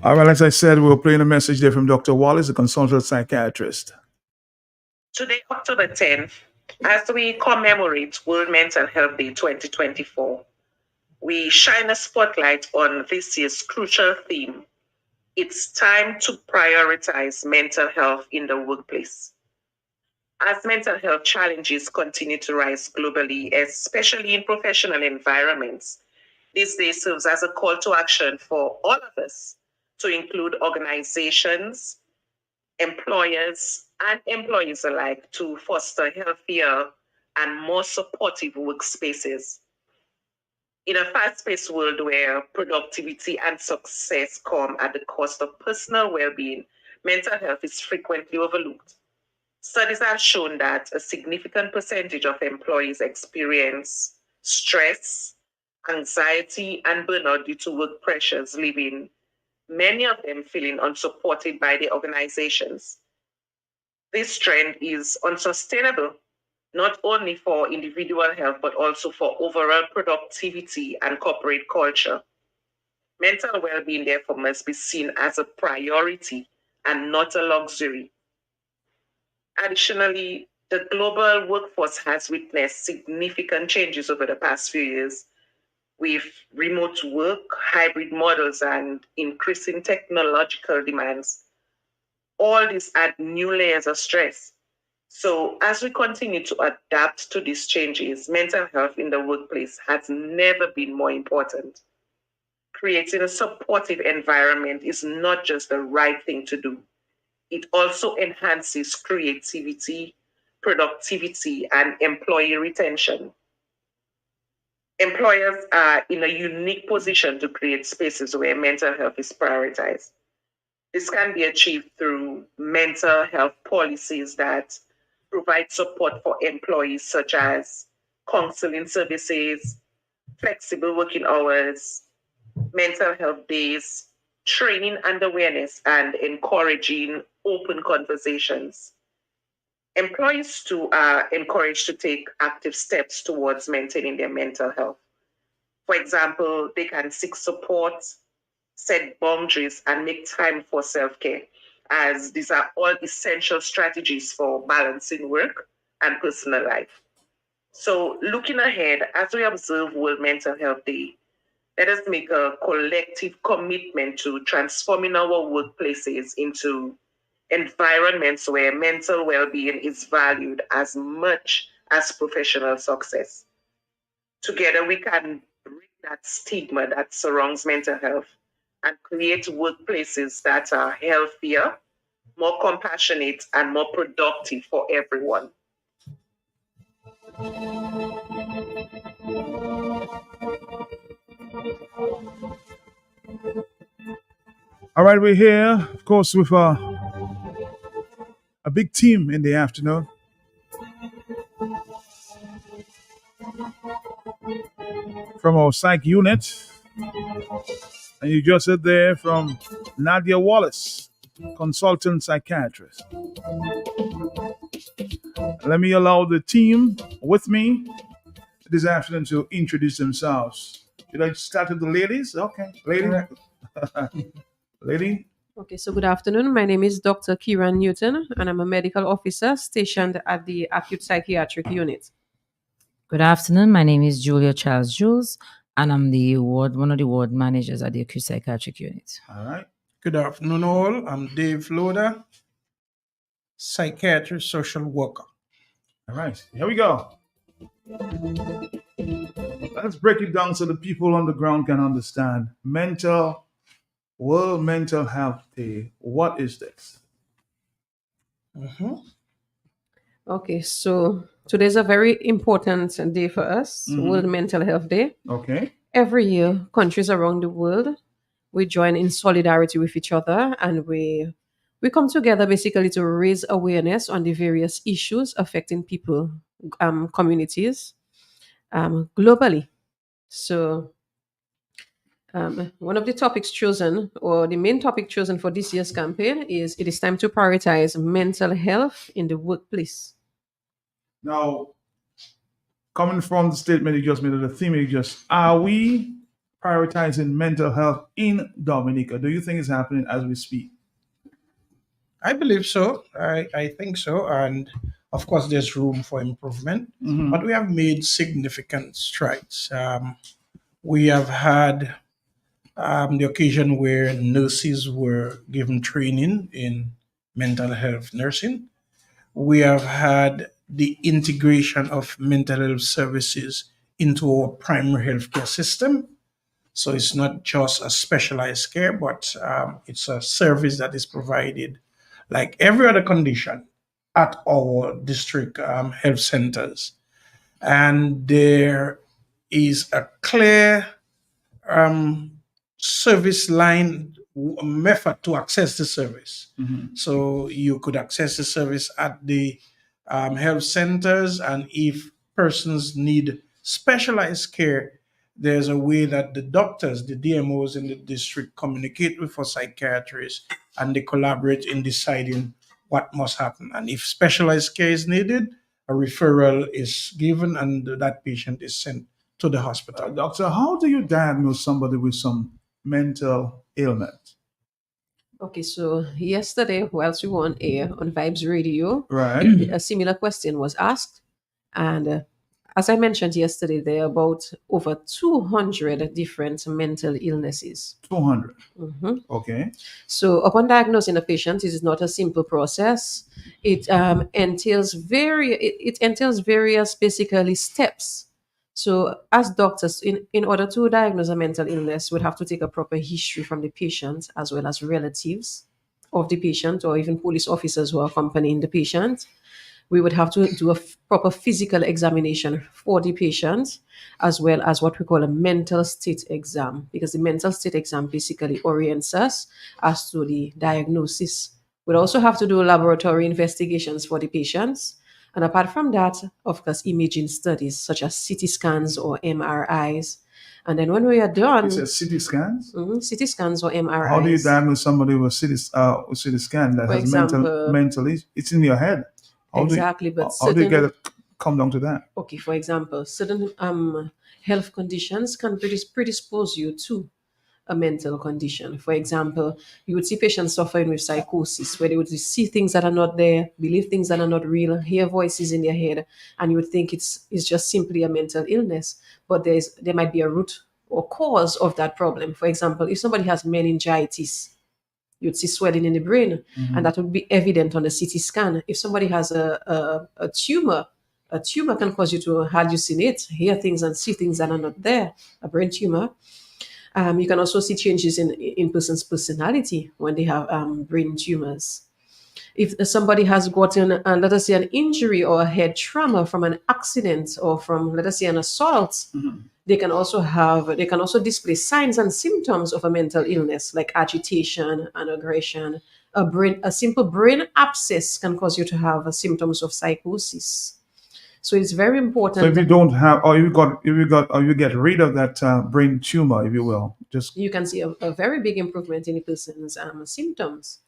All right, as I said, we're playing a message there from Dr. Wallace, a consultant psychiatrist. Today, October 10th, as we commemorate World Mental Health Day 2024, we shine a spotlight on this year's crucial theme. It's time to prioritize mental health in the workplace. As mental health challenges continue to rise globally, especially in professional environments, this day serves as a call to action for all of us to include organizations, employers, and employees alike to foster healthier and more supportive workspaces. In a fast-paced world where productivity and success come at the cost of personal well-being, mental health is frequently overlooked. Studies have shown that a significant percentage of employees experience stress, anxiety, and burnout due to work pressures, leaving many of them feeling unsupported by their organizations. This trend is unsustainable, not only for individual health, but also for overall productivity and corporate culture. Mental well-being, therefore, must be seen as a priority and not a luxury. Additionally, the global workforce has witnessed significant changes over the past few years with remote work, hybrid models, and increasing technological demands. All these add new layers of stress. So, as we continue to adapt to these changes, mental health in the workplace has never been more important. Creating a supportive environment is not just the right thing to do, it also enhances creativity, productivity, and employee retention. Employers are in a unique position to create spaces where mental health is prioritized. This can be achieved through mental health policies that provide support for employees, such as counseling services, flexible working hours, mental health days, training and awareness, and encouraging open conversations. Employees too are encouraged to take active steps towards maintaining their mental health. For example, they can seek support, set boundaries, and make time for self-care, as these are all essential strategies for balancing work and personal life. So, looking ahead, as we observe World Mental Health Day, let us make a collective commitment to transforming our workplaces into environments where mental well-being is valued as much as professional success. Together, we can break that stigma that surrounds mental health and create workplaces that are healthier, more compassionate, and more productive for everyone. All right, we're here, of course, with a big team in the afternoon. From our psych unit. And you just heard there from Nadia Wallace, consultant psychiatrist. Let me allow the team with me this afternoon to introduce themselves. Should I start with the ladies? Okay, lady. Lady. Okay, so good afternoon. My name is Dr. Kieran Newton, and I'm a medical officer stationed at the acute psychiatric unit. Good afternoon. My name is Julia Charles Jules, and I'm one of the ward managers at the acute psychiatric unit. All right. Good afternoon, all. I'm Dave Loda, psychiatrist, social worker. All right, here we go. Let's break it down so the people on the ground can understand. World Mental Health Day. What is this? Mm-hmm. Okay, so today's a very important day for us, World Mental Health Day. Okay. Every year, countries around the world, we join in solidarity with each other, and we come together basically to raise awareness on the various issues affecting people, communities, globally. So one of the topics chosen, or the main topic chosen for this year's campaign, is it is time to prioritize mental health in the workplace. Now, coming from the statement you just made, or the theme you just, are we prioritizing mental health in Dominica? Do you think it's happening as we speak? I believe so. I think so. And of course, there's room for improvement, but we have made significant strides. We have had the occasion where nurses were given training in mental health nursing. We have had the integration of mental health services into our primary healthcare system. So it's not just a specialized care, but it's a service that is provided like every other condition at our district health centers. And there is a clear service line method to access the service. So you could access the service at the health centers, and if persons need specialized care, there's a way that the doctors, the DMOs in the district communicate with our psychiatrists and they collaborate in deciding what must happen. And if specialized care is needed, a referral is given and that patient is sent to the hospital. Doctor, how do you diagnose somebody with some mental illness? Okay, so yesterday, whilst we were on air on Vibes Radio, Right. a similar question was asked. And as I mentioned yesterday, there are about over 200 different mental illnesses. 200. Mhm. Okay. So, upon diagnosing a patient, it is not a simple process. It entails various basically steps. So, as doctors, in order to diagnose a mental illness, we'd have to take a proper history from the patient as well as relatives of the patient or even police officers who are accompanying the patient. We would have to do a proper physical examination for the patient, as well as what we call a mental state exam, because the mental state exam basically orients us as to the diagnosis. We'd also have to do laboratory investigations for the patients. And apart from that, of course, imaging studies such as CT scans or MRIs. And then when we are done, You said CT scans? CT scans or MRIs. How do you diagnose somebody with CT scan that For has example, mental? It's in your head. Exactly, but how do you certain- come down to that? Okay, for example, certain health conditions can predispose you to a mental condition. For example, you would see patients suffering with psychosis, where they would see things that are not there, believe things that are not real, hear voices in their head, and you would think it's just simply a mental illness. But there might be a root or cause of that problem. For example, if somebody has meningitis, you'd see swelling in the brain, and that would be evident on the CT scan. If somebody has a tumor, a tumor can cause you to hallucinate, hear things and see things that are not there, a brain tumor. You can also see changes in person's personality when they have brain tumors. If somebody has gotten, let us say, an injury or a head trauma from an accident or from, let us say, an assault, they can also display signs and symptoms of a mental illness like agitation and aggression. A simple brain abscess can cause you to have symptoms of psychosis. So it's very important. So if you don't have, or you get rid of that brain tumor, if you will, just you can see a very big improvement in a person's symptoms.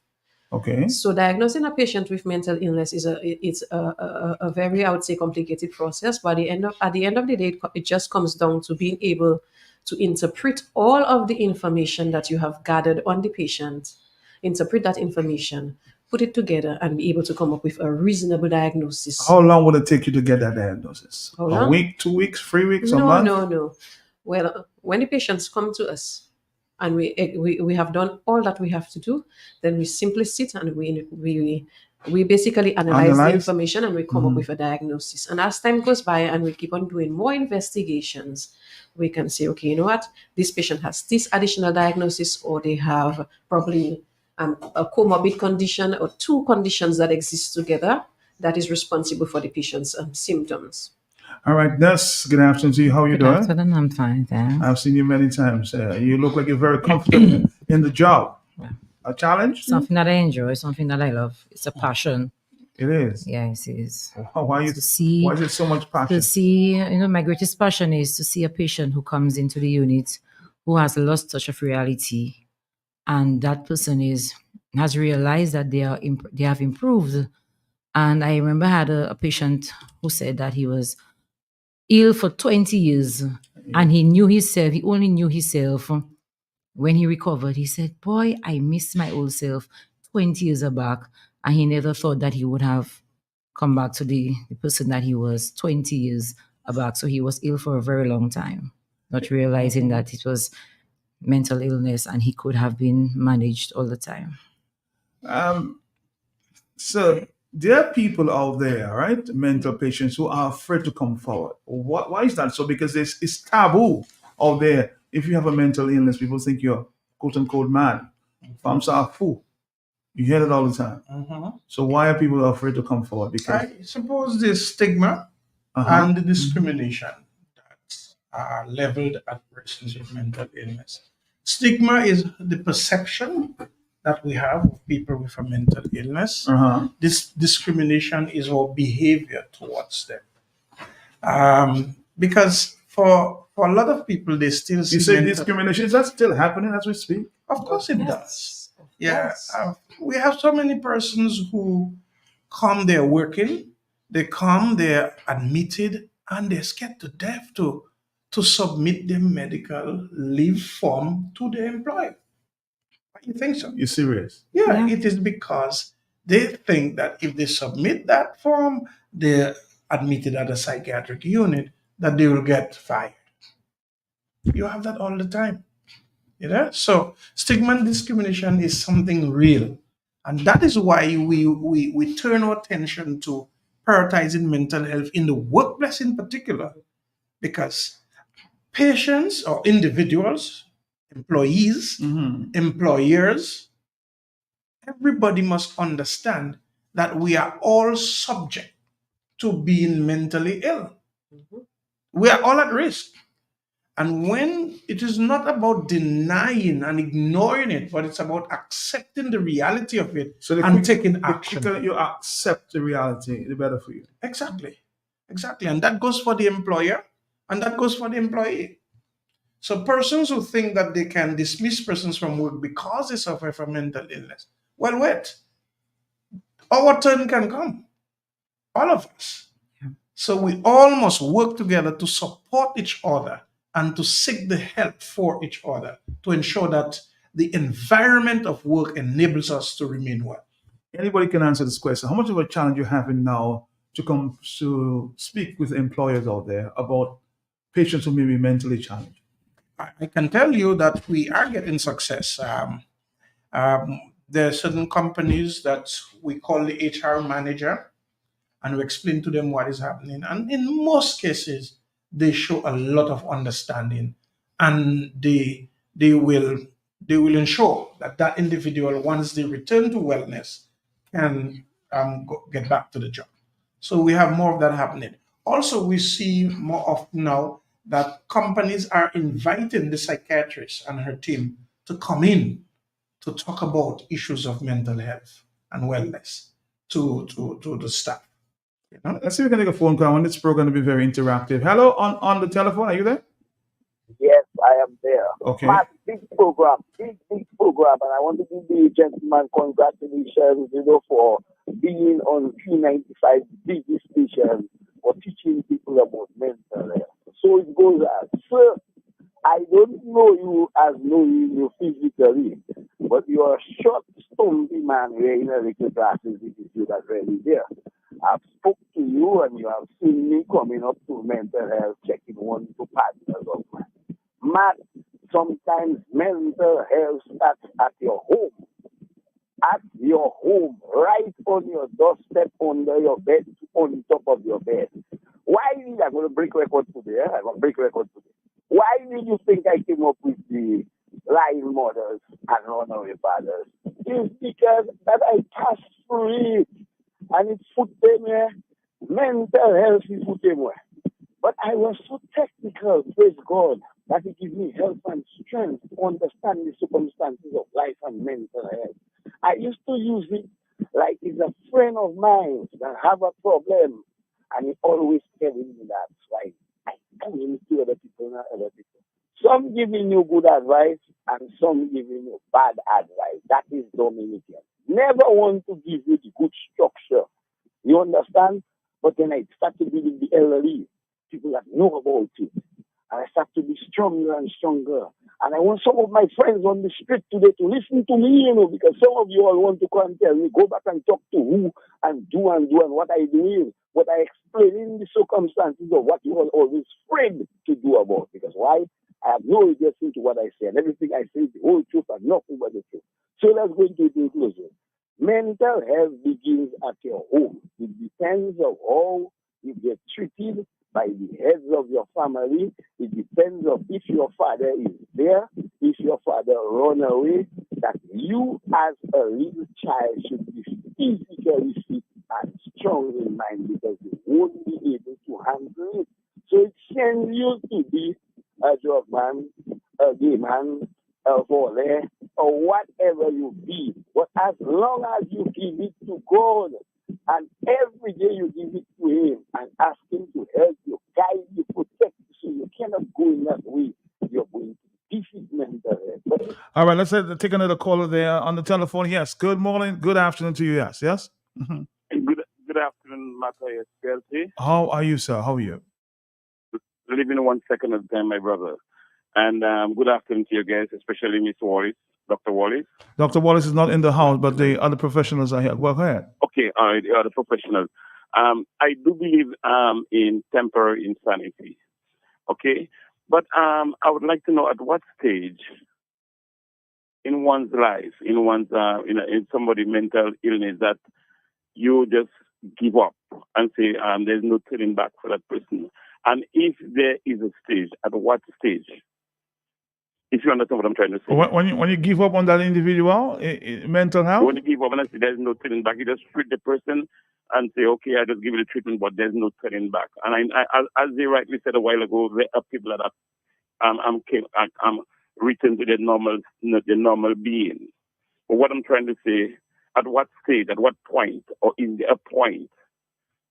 okay. So diagnosing a patient with mental illness is a very, I would say, complicated process. But at the end of the day, it just comes down to being able to interpret all of the information that you have gathered on the patient, interpret that information, put it together, and be able to come up with a reasonable diagnosis. How long will it take you to get that diagnosis? How A long? week, 2 weeks, 3 weeks, a No, month? no. Well, when the patients come to us and we have done all that we have to do, then we simply sit and we basically analyze the information and we come up with a diagnosis. And as time goes by and we keep on doing more investigations, we can say, okay, you know what, this patient has this additional diagnosis, or they have probably a comorbid condition or two conditions that exist together that is responsible for the patient's symptoms. All right, Des, good afternoon to you. How are you Good doing? afternoon, I'm fine, thanks. I've seen you many times. You look like you're very comfortable in the job. A challenge? Something that I enjoy, something that I love. It's a passion. It is. Yes, it is. Why is it so much passion? To see, my greatest passion is to see a patient who comes into the unit who has lost touch of reality, and that person has realized that they have improved. And I remember I had a patient who said that he was ill for 20 years, and he knew himself. He only knew himself when he recovered. He said, "Boy, I miss my old self 20 years back," and he never thought that he would have come back to the person that he was 20 years back. So he was ill for a very long time, not realizing that it was mental illness and he could have been managed all the time. So there are people out there, right? Mental patients who are afraid to come forward. Why is that so? Because it's taboo out there. If you have a mental illness, people think you're quote unquote mad. Farms are a fool. You hear it all the time. So why are people afraid to come forward? Because I suppose the stigma and the discrimination that are leveled at persons with mental illness. Stigma is the perception that we have of people with a mental illness. This discrimination is our behavior towards them. Because for a lot of people, they still see You say mental. discrimination, is that still happening as we speak? Of course it does. Yeah. We have so many persons who come, they're working, they come, they're admitted, and they're scared to death to submit their medical leave form to the employer. Why do you think so? You're serious? Yeah, it is because they think that if they submit that form, they're admitted at a psychiatric unit, that they will get fired. You have that all the time. You know? So stigma and discrimination is something real. And that is why we turn our attention to prioritizing mental health in the workplace in particular. Because patients or individuals, employees, employers, everybody must understand that we are all subject to being mentally ill. We are all at risk. And when it is not about denying and ignoring it, but it's about accepting the reality of it and taking action. The quicker you accept the reality, the better for you. Exactly. Exactly. And that goes for the employer and that goes for the employee. So persons who think that they can dismiss persons from work because they suffer from mental illness, well, wait. Our turn can come. All of us. So we all must work together to support each other and to seek the help for each other to ensure that the environment of work enables us to remain well. Anybody can answer this question. How much of a challenge you're having now to come to speak with employers out there about patients who may be mentally challenged? I can tell you that we are getting success. There are certain companies that we call the HR manager, and we explain to them what is happening. And in most cases, they show a lot of understanding, and they will ensure that that individual, once they return to wellness, can get back to the job. So we have more of that happening. Also, we see more often now that companies are inviting the psychiatrist and her team to come in to talk about issues of mental health and wellness to the staff. You know? Let's see if we can take a phone call. I want this program to be very interactive. Hello, on the telephone. Are you there? Yes, I am there. Okay. Matt, big program, big program, and I want to give the gentleman congratulations, for being on Q95 biggest station for teaching people about mental health. So it goes as, sir, I don't know you as knowing you physically, but you are a short, stumpy man wearing a little glasses with you that really there. I've spoke to you and you have seen me coming up to mental health, checking 1 to partners of mine. Matt, sometimes mental health starts at your home. At your home, right on your doorstep, under your bed, on top of your bed. Why did I'm going to break record today? I'm going to break record today. Why did you think I came up with the lying mothers and runaway fathers? It's because that I passed through it and it put them where mental health is put them where. But I was so technical, praise God, that it gives me help and strength to understand the circumstances of life and mental health. I used to use it like it's a friend of mine that have a problem, and he always telling me that. Like, I come into other people, not other people. Some giving you good advice, and some giving you bad advice. That is Dominican. Never want to give you the good structure. You understand? But then I start to build the elderly, people that know about it. And I start to be stronger and stronger. And I want some of my friends on the street today to listen to me, because some of you all want to come and tell me, go back and talk to who and do and what I do is, what I explain in the circumstances of what you are always afraid to do about. Because why? I have no regret into what I say, and everything I say is the whole truth and nothing but the truth. So let's go into the conclusion. Mental health begins at your home. It depends on how you get treated by the heads of your family. It depends on if your father is there, if your father run away, that you as a little child should be physically fit and strong in mind, because you won't be able to handle it. So it sends you to be a drug man, a gay man, a volley, or whatever you be. But as long as you give it to God, and every day you give it to Him and ask Him to help you, guide you, protect you, so you can going that way, you're going to defeat mental health. But All right, let's take another caller there on the telephone. Yes. Good morning. Good afternoon to you. Yes. Yes. Mhm. Good afternoon, Matthias PLC. How are you, sir? How are you? Living 1 second at a time, my brother. And good afternoon to you guys, especially Miss Wallace, Dr. Wallace. Dr. Wallace is not in the house, but the other professionals are here. Go ahead. Okay, all right, the professionals. I do believe in temporary insanity. Okay, but I would like to know at what stage in one's life, in one's in somebody's mental illness, that you just give up and say there's no turning back for that person. And if there is a stage, at what stage? If you understand what I'm trying to say. When you give up on that individual, mental health? When you give up and say there's no turning back, you just treat the person and say, okay, I just give you the treatment, but there's no turning back. And I as they rightly said a while ago, there are people that I'm returned to the normal being. But what I'm trying to say, at what stage, at what point, or is there a point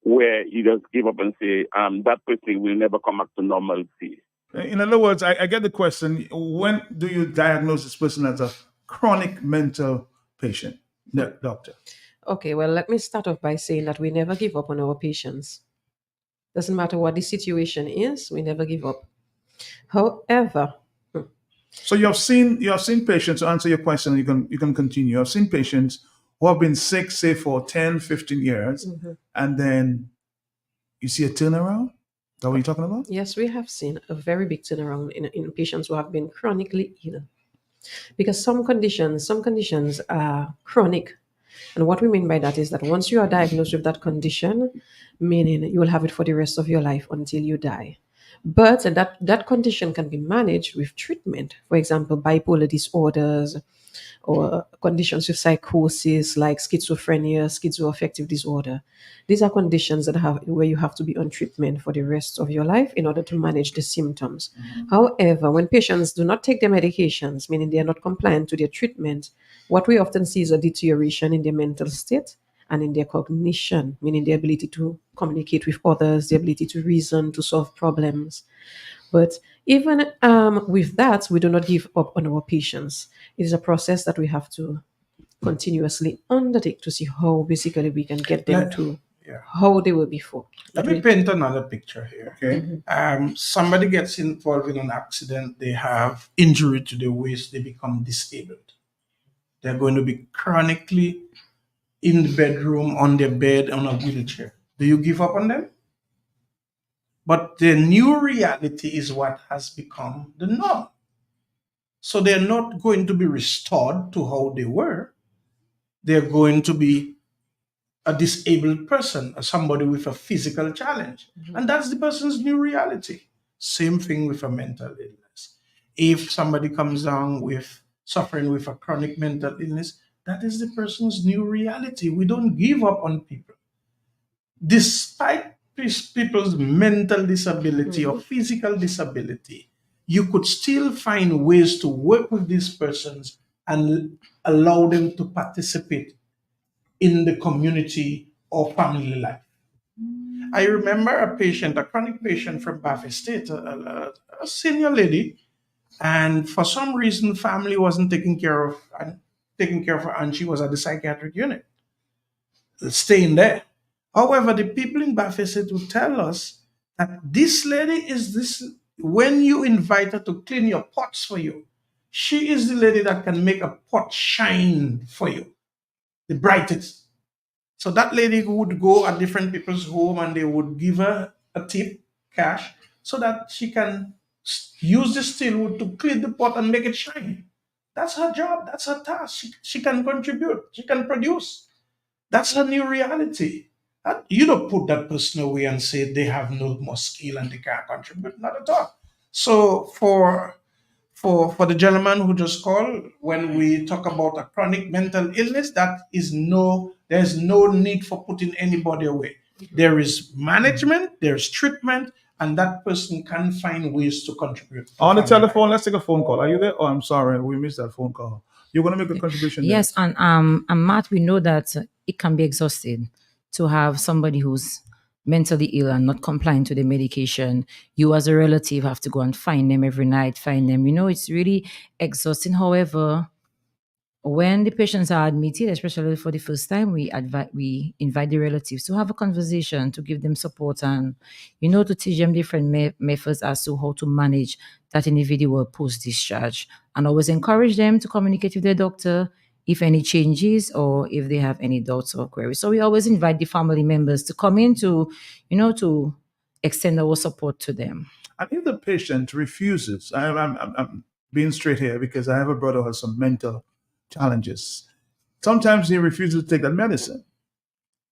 where you just give up and say that person will never come back to normalcy? In other words, I get the question, when do you diagnose this person as a chronic mental patient? No, doctor. Okay, well, let me start off by saying that we never give up on our patients. Doesn't matter what the situation is, we never give up. However, so you have seen patients, to answer your question, you can continue. You have seen patients who have been sick, say, for 10, 15 years, and then you see a turnaround? Is that what you're talking about? Yes, we have seen a very big turnaround in patients who have been chronically ill. Because some conditions are chronic. And what we mean by that is that once you are diagnosed with that condition, meaning you will have it for the rest of your life until you die. But that condition can be managed with treatment. For example, bipolar disorders or conditions with psychosis like schizophrenia, schizoaffective disorder. These are conditions where you have to be on treatment for the rest of your life in order to manage the symptoms. However, when patients do not take their medications, meaning they are not compliant to their treatment, what we often see is a deterioration in their mental state and in their cognition, meaning the ability to communicate with others, the ability to reason, to solve problems. But even with that, we do not give up on our patients. It is a process that we have to continuously undertake to see how basically we can get them to how they were before. Let me paint another picture here. Okay. Somebody gets involved in an accident, they have injury to the waist, they become disabled. They're going to be chronically in the bedroom, on their bed, on a wheelchair. Do you give up on them? But the new reality is what has become the norm. So they're not going to be restored to how they were. They're going to be a disabled person, or somebody with a physical challenge. And that's the person's new reality. Same thing with a mental illness. If somebody comes down with suffering with a chronic mental illness, that is the person's new reality. We don't give up on people. Despite people's mental disability or physical disability, you could still find ways to work with these persons and allow them to participate in the community or family life. I remember a patient, a chronic patient from Bath Estate, a senior lady, and for some reason, family wasn't taking care of her, and she was at the psychiatric unit, staying there. However, the people in Bath Estate would tell us that this lady is this. When you invite her to clean your pots for you, she is the lady that can make a pot shine for you, the brightest. So that lady would go at different people's home and they would give her a tip, cash, so that she can use the steel wood to clean the pot and make it shine. That's her job. That's her task. She can contribute. She can produce. That's her new reality. You don't put that person away and say they have no more skill and they can't contribute. Not at all. So for the gentleman who just called, when we talk about a chronic mental illness, there's no need for putting anybody away. There is management, there's treatment, and that person can find ways to contribute. On the telephone, let's take a phone call. Are you there? Oh, I'm sorry, we missed that phone call. You're going to make a contribution. Yes, and Matt, we know that it can be exhausting to have somebody who's mentally ill and not complying to the medication, you as a relative have to go and find them every night, find them. It's really exhausting. However, when the patients are admitted, especially for the first time, we invite the relatives to have a conversation, to give them support, and to teach them different methods as to how to manage that individual post discharge, and always encourage them to communicate with their doctor if any changes or if they have any doubts or queries. So we always invite the family members to come in to extend our support to them. And if the patient refuses, I'm being straight here because I have a brother who has some mental challenges. Sometimes he refuses to take that medicine.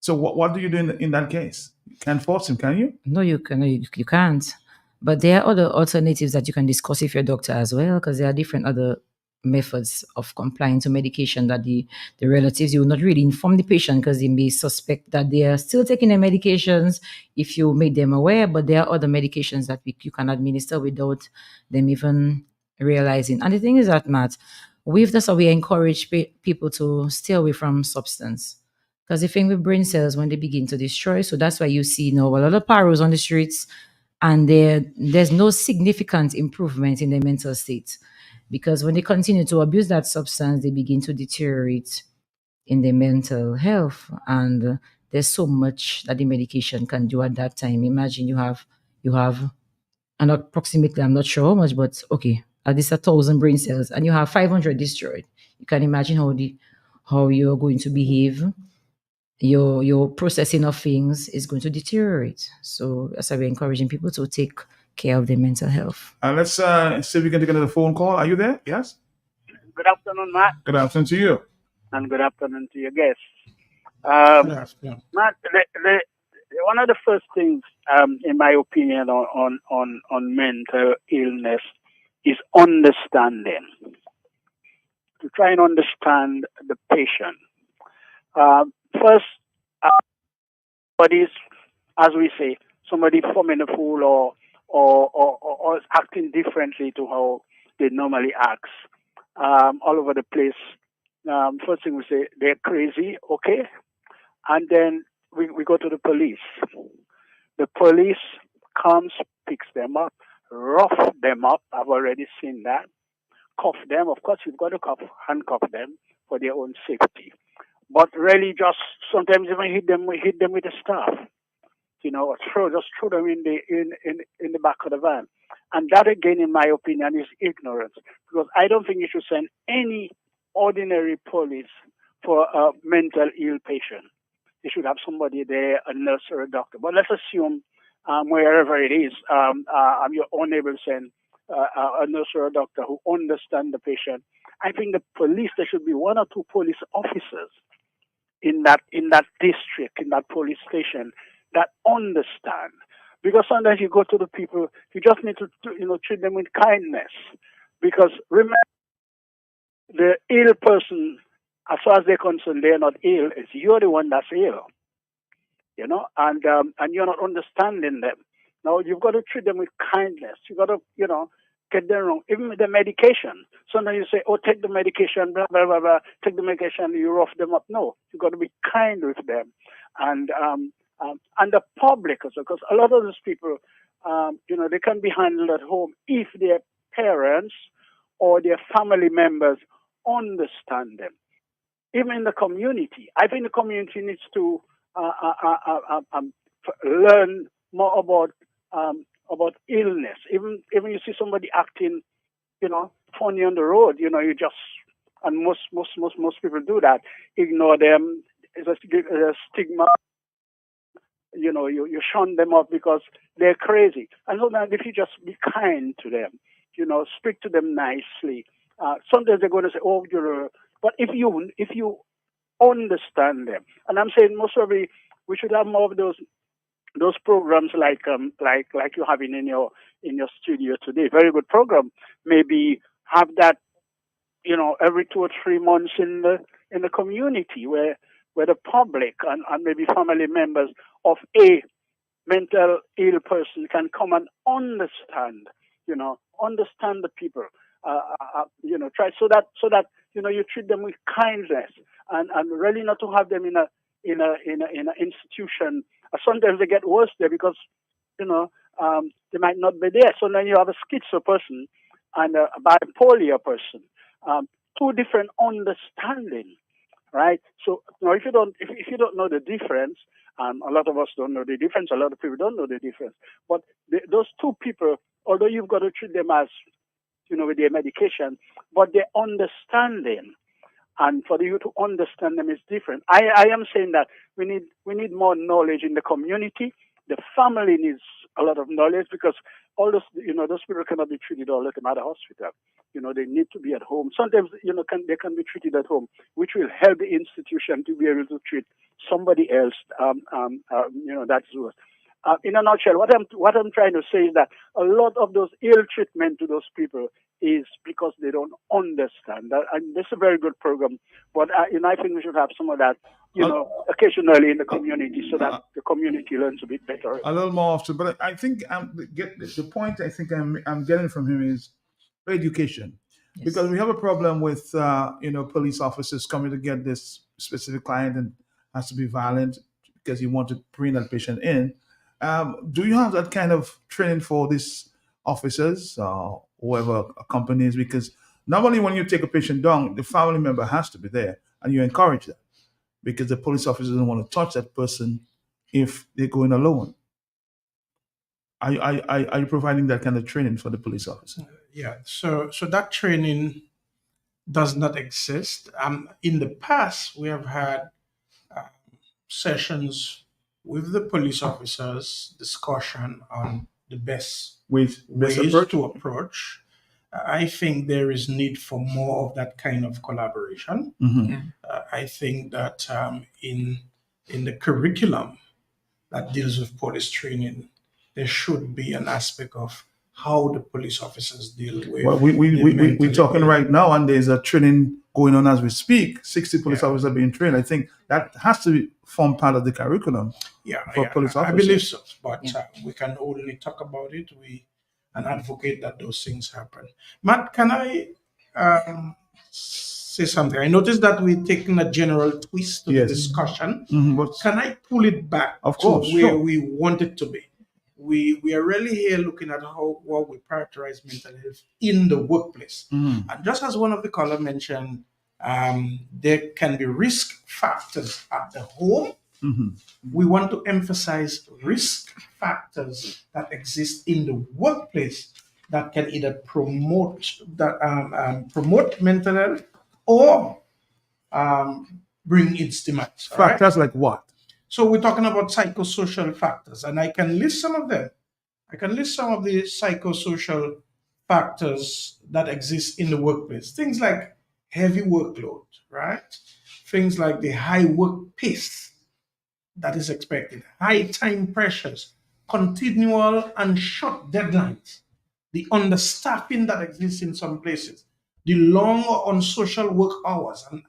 So what do you do in that case? You can't force him, can you? No, you can't. But there are other alternatives that you can discuss with your doctor as well, because there are different other methods of complying to medication that the relatives, you will not really inform the patient because they may suspect that they are still taking their medications if you make them aware, but there are other medications that you can administer without them even realizing. And the thing is that, Matt, that's how we encourage people to stay away from substance. Because the thing with brain cells, when they begin to destroy, so that's why you see now a lot of paros on the streets, and there's no significant improvement in their mental state. Because when they continue to abuse that substance, they begin to deteriorate in their mental health. And there's so much that the medication can do at that time. Imagine you have, and approximately, I'm not sure how much, but okay, at least 1,000 brain cells, and you have 500 destroyed. You can imagine how you're going to behave. Your processing of things is going to deteriorate. So that's why we're encouraging people to take care of their mental health. Let's see if we can take another phone call. Are you there? Yes? Good afternoon, Matt. Good afternoon to you. And good afternoon to your guests. Good afternoon. Matt, one of the first things, in my opinion, on mental illness is understanding. To try and understand the patient. First, as we say, somebody forming a fool or acting differently to how they normally act, all over the place. First thing we say, they're crazy, okay? And then we go to the police. The police comes, picks them up, rough them up. I've already seen that. Cuff them. Of course, you've got to handcuff them for their own safety. But really, just sometimes even hit them with the staff, or just throw them in the back of the van. And that, again, in my opinion, is ignorance, because I don't think you should send any ordinary police for a mental ill patient. You should have somebody there, a nurse or a doctor. But let's assume wherever it is, you're unable to send a nurse or a doctor who understand the patient. I think the police, there should be one or two police officers in that district, in that police station, that understand. Because sometimes you go to the people, you just need to treat them with kindness. Because remember, the ill person, as far as they're concerned, they're not ill. It's you're the one that's ill, and you're not understanding them. Now you've got to treat them with kindness. You got to, get them wrong. Even with the medication, sometimes you say, "Oh, take the medication, blah blah blah blah." Take the medication, you rough them up. No, you got to be kind with them, and the public also, because a lot of those people, they can be handled at home if their parents or their family members understand them. Even in the community, I think the community needs to learn more about illness. Even you see somebody acting, funny on the road, you just, and most people do that, ignore them. It's a stigma. You shun them off because they're crazy. And so now, if you just be kind to them, speak to them nicely. Sometimes they're going to say, "Oh, but if you understand them," and I'm saying most probably we should have more of those programs like you're having in your studio today. Very good program. Maybe have that, every 2 or 3 months in the community where the public and maybe family members of a mental ill person can come and understand the people. Try so that you treat them with kindness and really not to have them in an institution sometimes they get worse there because, they might not be there. So then you have a schizo person and a bipolar person, two different understanding, right? So if you don't know the difference, a lot of us don't know the difference. A lot of people don't know the difference. But those two people, although you've got to treat them as, with their medication, but their understanding, and for you to understand them is different. I am saying that we need more knowledge in the community. The family needs a lot of knowledge because all those people cannot be treated all the time at the hospital. They need to be at home. Sometimes they can be treated at home, which will help the institution to be able to treat somebody else. That's worse. In a nutshell, what I'm trying to say is that a lot of those ill treatment to those people is because they don't understand. And this is a very good program, but I think we should have some of that, occasionally in the community, so that the community learns a bit better. A little more often, but I think the point I think I'm getting from him is education, because we have a problem with police officers coming to get this specific client and has to be violent because you want to bring that patient in. Do you have that kind of training for these officers or whoever accompanies? Because normally when you take a patient down, the family member has to be there, and you encourage that because the police officer doesn't want to touch that person if they go in alone. Are you providing that kind of training for the police officer? Yeah. So that training does not exist. In the past, we have had sessions with the police officers, discussion on the best ways to approach. I think there is need for more of that kind of collaboration. I think that in the curriculum that deals with police training, there should be an aspect of how the police officers deal with. Well, we're talking right now, and there's a training going on as we speak. 60 police officers are being trained. I think that has to form part of the curriculum for police officers. I believe so, but we can only talk about it and advocate that those things happen. Matt, can I say something? I noticed that we're taking a general twist to the discussion. Can I pull it back to where we want it to be? We are really here looking at what we prioritize mental health in the workplace. And just as one of the callers mentioned, there can be risk factors at the home. We want to emphasize risk factors that exist in the workplace that can either promote mental health or bring in stigma. Factors like what? So we're talking about psychosocial factors, and I can list some of them. I can list some of the psychosocial factors that exist in the workplace. Things like heavy workload, right? Things like the high work pace that is expected, high time pressures, continual and short deadlines, the understaffing that exists in some places, the long or unsocial work hours. And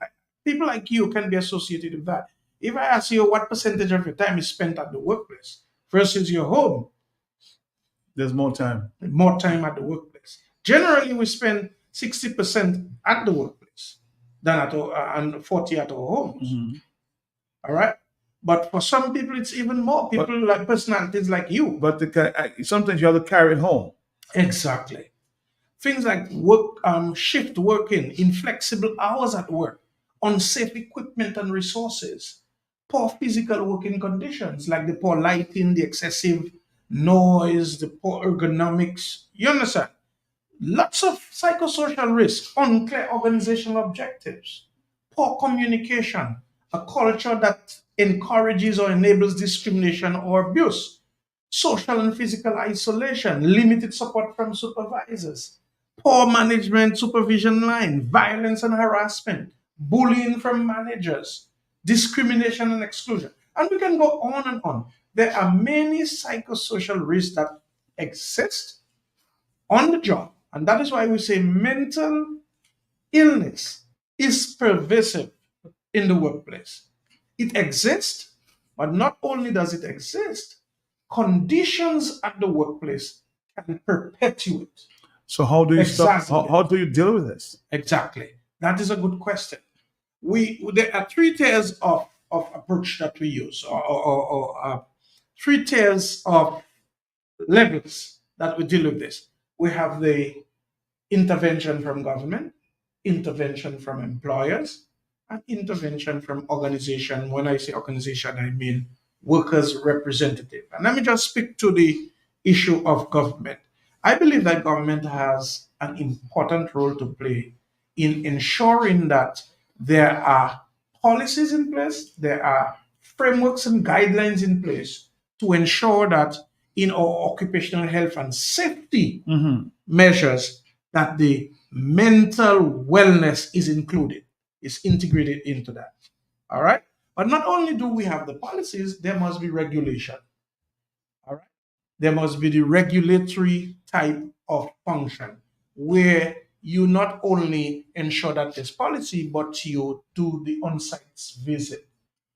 people like you can be associated with that. If I ask you what percentage of your time is spent at the workplace versus your home, there's more time. More time at the workplace. Generally, we spend 60% at the workplace than and 40% at our homes. All right? But for some people, it's even more. People like personalities like you. But sometimes you have to carry it home. Exactly. Things like work, shift working, inflexible hours at work, unsafe equipment and resources, poor physical working conditions like the poor lighting, the excessive noise, the poor ergonomics. You understand? Lots of psychosocial risk, unclear organizational objectives, poor communication, a culture that encourages or enables discrimination or abuse, social and physical isolation, limited support from supervisors, poor management supervision line, violence and harassment, bullying from managers, discrimination and exclusion. And we can go on and on. There are many psychosocial risks that exist on the job. And that is why we say mental illness is pervasive in the workplace. It exists, but not only does it exist, conditions at the workplace can perpetuate. So how do you stop? How do you deal with this? Exactly. That is a good question. There are 3 tiers of approach that we use, or three tiers of levels that we deal with this. We have the intervention from government, intervention from employers, and intervention from organization. When I say organization, I mean workers' representative. And let me just speak to the issue of government. I believe that government has an important role to play in ensuring that there are policies in place, there are frameworks and guidelines in place to ensure that in our occupational health and safety measures that the mental wellness is included, is integrated into that. All right. But not only do we have the policies, there must be regulation. All right. There must be the regulatory type of function where you not only ensure that there's policy, but you do the on-site visit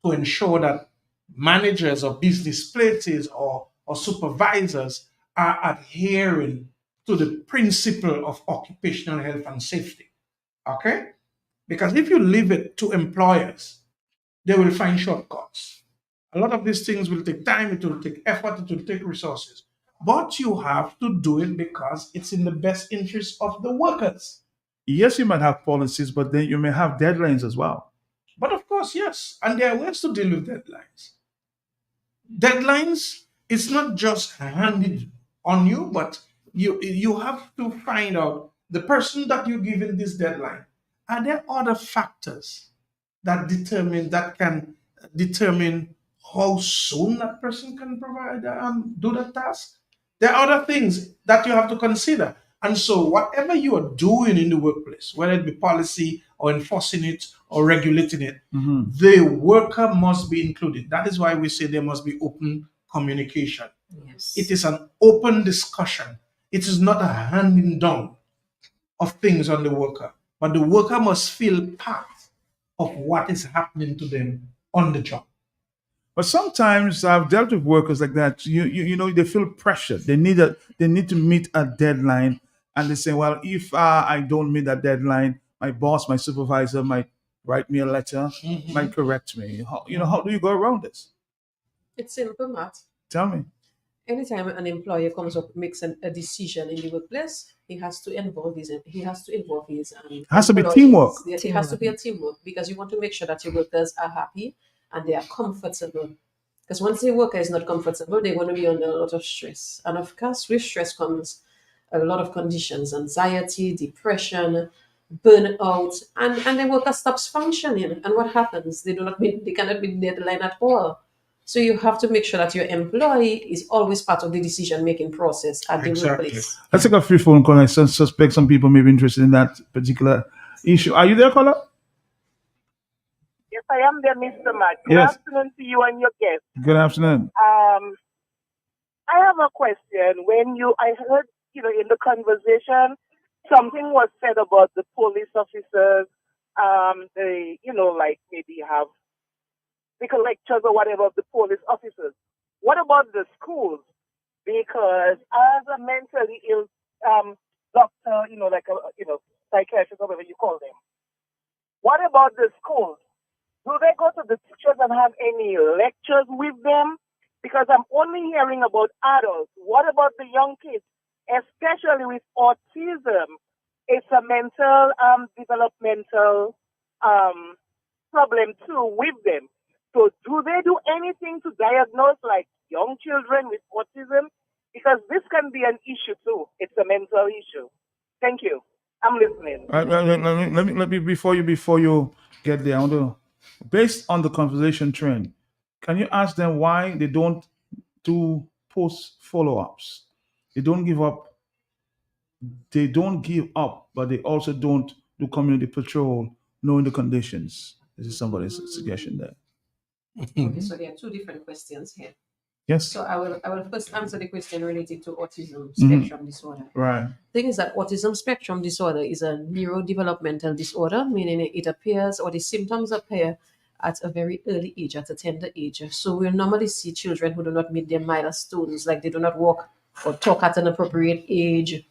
to ensure that managers or business places or supervisors are adhering to the principle of occupational health and safety. Okay? Because if you leave it to employers, they will find shortcuts. A lot of these things will take time, it will take effort, it will take resources. But you have to do it because it's in the best interest of the workers. Yes, you might have policies, but then you may have deadlines as well. But of course, yes. And there are ways to deal with deadlines. Deadlines, it's not just handed on you, but you have to find out the person that you're giving this deadline. Are there other factors that can determine how soon that person can provide do that task? There are other things that you have to consider. And so whatever you are doing in the workplace, whether it be policy or enforcing it or regulating it, the worker must be included. That is why we say there must be open communication. Yes. It is an open discussion. It is not a handing down of things on the worker, but the worker must feel part of what is happening to them on the job. But sometimes I've dealt with workers like that. You know, they feel pressured. They need to meet a deadline, and they say, well, if I don't meet that deadline, my boss, my supervisor might write me a letter, might correct me. How do you go around this? It's simple, Matt. Tell me. Anytime an employer comes up makes a decision in the workplace, he has to involve his. Has to be employees. teamwork. It has to be a teamwork because you want to make sure that your workers are happy and they are comfortable. Because once the worker is not comfortable, they're going to be under a lot of stress. And of course, with stress comes a lot of conditions: anxiety, depression, burnout, and the worker stops functioning. And what happens? They cannot meet the deadline at all. So you have to make sure that your employee is always part of the decision-making process at the workplace. Let's take a few phone calls. I suspect some people may be interested in that particular issue. Are you there, caller? Yes, I am there, Mr. Matt. Good Yes. afternoon to you and your guest. Good afternoon. I have a question. I heard, in the conversation, something was said about the police officers. They, like maybe have lectures or whatever of the police officers. What about the schools? Because as a mentally ill doctor, psychiatrist, whatever you call them, what about the schools? Do they go to the teachers and have any lectures with them? Because I'm only hearing about adults. What about the young kids, especially with autism? It's a mental, developmental problem too with them. So do they do anything to diagnose like young children with autism? Because this can be an issue too. It's a mental issue. Thank you. I'm listening. Let me before you get there, I want to, based on the conversation trend, can you ask them why they don't do post follow-ups? They don't give up. They don't give up, but they also don't do community patrol, knowing the conditions. This is somebody's suggestion there. Okay, so there are two different questions here. Yes. So I will first answer the question related to autism spectrum disorder. Right. The thing is that autism spectrum disorder is a neurodevelopmental disorder, meaning it appears or the symptoms appear at a very early age, at a tender age. So we'll normally see children who do not meet their milestones, like they do not walk or talk at an appropriate age.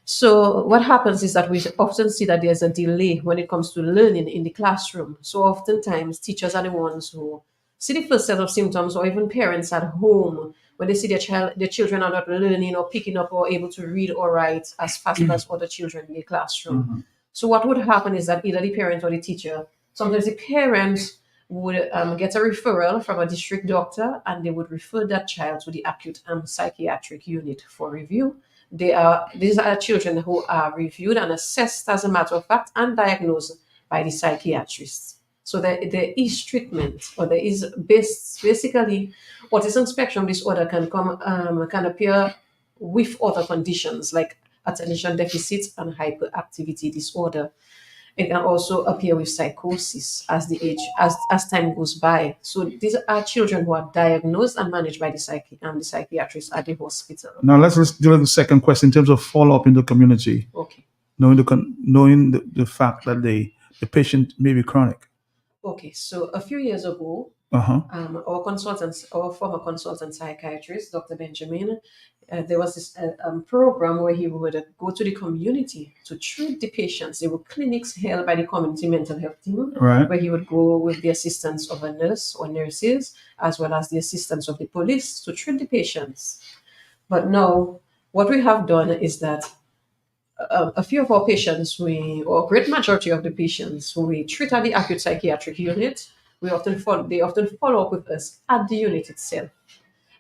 So what happens is that we often see that there's a delay when it comes to learning in the classroom. So oftentimes teachers are the ones who see the first set of symptoms, or even parents at home when they see their children are not learning or picking up or able to read or write as fast as other children in the classroom. So what would happen is that either the parent or the teacher, sometimes the parent would get a referral from a district doctor, and they would refer that child to the acute psychiatric unit for review. These are children who are reviewed and assessed, as a matter of fact, and diagnosed by the psychiatrists. So there is treatment, or there is basically autism spectrum disorder can appear with other conditions like attention deficit and hyperactivity disorder. It can also appear with psychosis as time goes by. So these are children who are diagnosed and managed by the psychiatrist at the hospital. Now let's deal with the second question in terms of follow-up in the community. Okay. Knowing the fact that the patient may be chronic. Okay, so a few years ago, our former consultant psychiatrist, Dr. Benjamin, there was this program where he would go to the community to treat the patients. There were clinics held by the community mental health team, Right. where he would go with the assistance of a nurse or nurses, as well as the assistance of the police to treat the patients. But now, what we have done is that a few of our patients, or a great majority of the patients who we treat at the acute psychiatric unit, they often follow up with us at the unit itself.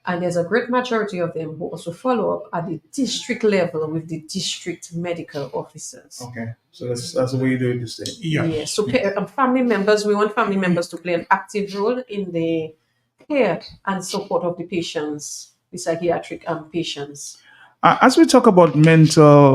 And there's a great majority of them who also follow up at the district level with the district medical officers. Okay, so that's the way you do it this day. Yeah. So family members, we want family members to play an active role in the care and support of the patients, the psychiatric patients. As we talk about mental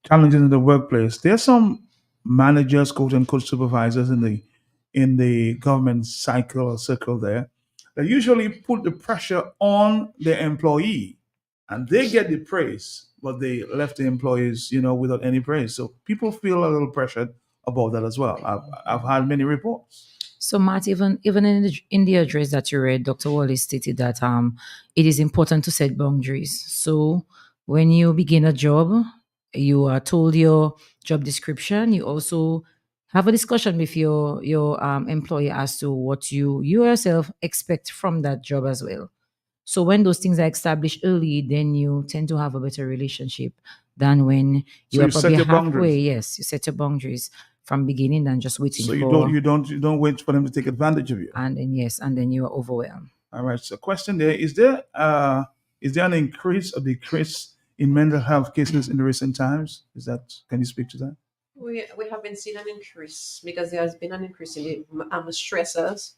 challenges in the workplace, there are some managers, quote unquote, supervisors in the government circle there that usually put the pressure on their employee, and they get the praise, but they left the employees, without any praise. So people feel a little pressured about that as well. I've had many reports. So, Matt, even in the address that you read, Dr. Wallace stated that it is important to set boundaries. So, when you begin a job, you are told your job description. You also have a discussion with your employer as to what you yourself expect from that job as well. So, when those things are established early, then you tend to have a better relationship than when you are probably halfway. Boundaries. Yes, you set your boundaries from beginning than just waiting. So for you don't wait for them to take advantage of you. And then you are overwhelmed. All right. So question there, is there an increase or decrease in mental health cases in the recent times? Can you speak to that? We haven't seen an increase because there has been an increase in the stressors.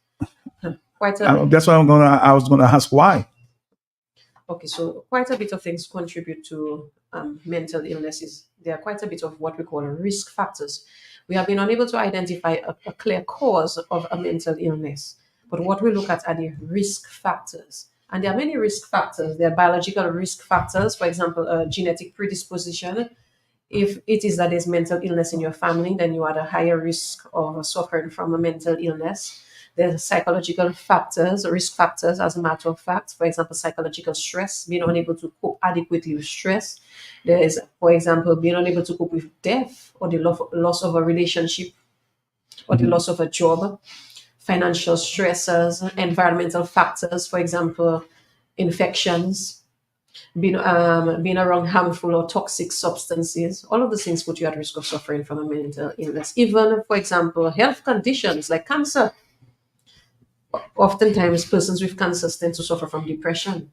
That's why I was gonna ask why. Okay, so quite a bit of things contribute to mental illnesses. There are quite a bit of what we call risk factors. We have been unable to identify a clear cause of a mental illness, but what we look at are the risk factors. And there are many risk factors. There are biological risk factors, for example, genetic predisposition. If it is that there's mental illness in your family, then you are at a higher risk of suffering from a mental illness. There's psychological factors, risk factors, as a matter of fact. For example, psychological stress, being unable to cope adequately with stress. There is, for example, being unable to cope with death or the loss of a relationship or the loss of a job. Financial stressors, environmental factors, for example, infections, being around harmful or toxic substances. All of these things put you at risk of suffering from a mental illness. Even, for example, health conditions like cancer. Oftentimes, persons with cancer tend to suffer from depression.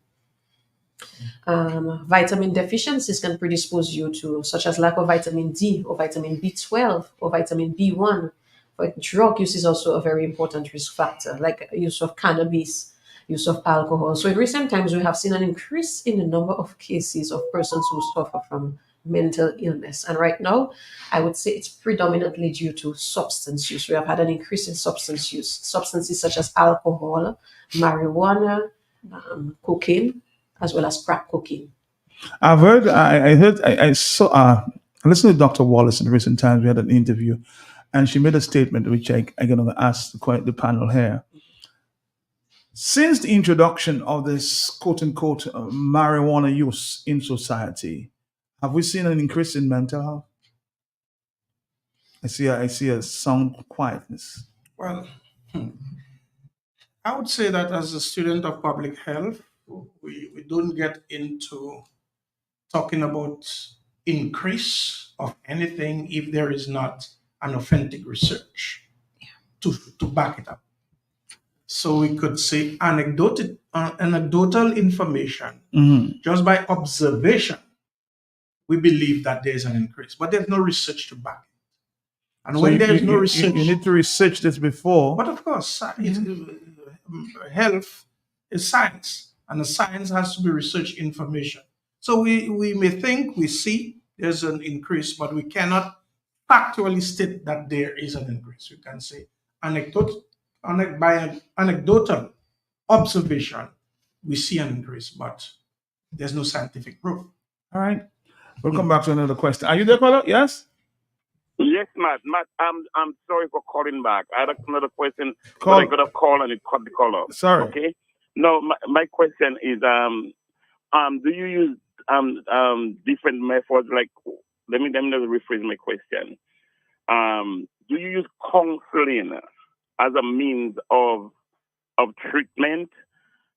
Vitamin deficiencies can predispose you to, such as lack of vitamin D or vitamin B12 or vitamin B1. But drug use is also a very important risk factor, like use of cannabis, use of alcohol. So in recent times, we have seen an increase in the number of cases of persons who suffer from mental illness. And right now, I would say it's predominantly due to substance use. We have had an increase in substance use. Substances such as alcohol, marijuana, cocaine, as well as crack cocaine. I've heard, I saw, I listened to Dr. Wallace in recent times. We had an interview, and she made a statement which I'm going to ask the panel here. Since the introduction of this quote-unquote marijuana use in society, have we seen an increase in mental health? I see a sound quietness. Well, I would say that as a student of public health, we don't get into talking about increase of anything if there is not an authentic research to back it up. So we could say anecdotal information, just by observation, we believe that there's an increase, but there's no research to back it. And So when you, there's you, no you, research, you need to research this before. but of course, health is science, and the science has to be research information. So we may think we see there's an increase, but we cannot factually state that there is an increase. We can say by an anecdotal observation, we see an increase, but there's no scientific proof. All right. We'll come back to another question. Are you there, caller? Yes? Yes, Matt. Matt, I'm sorry for calling back. I had another question, but Call. I got a call and it cut the call off. Sorry. Okay. No, my question is, do you use different methods? Like, let me rephrase my question. Do you use counseling as a means of treatment?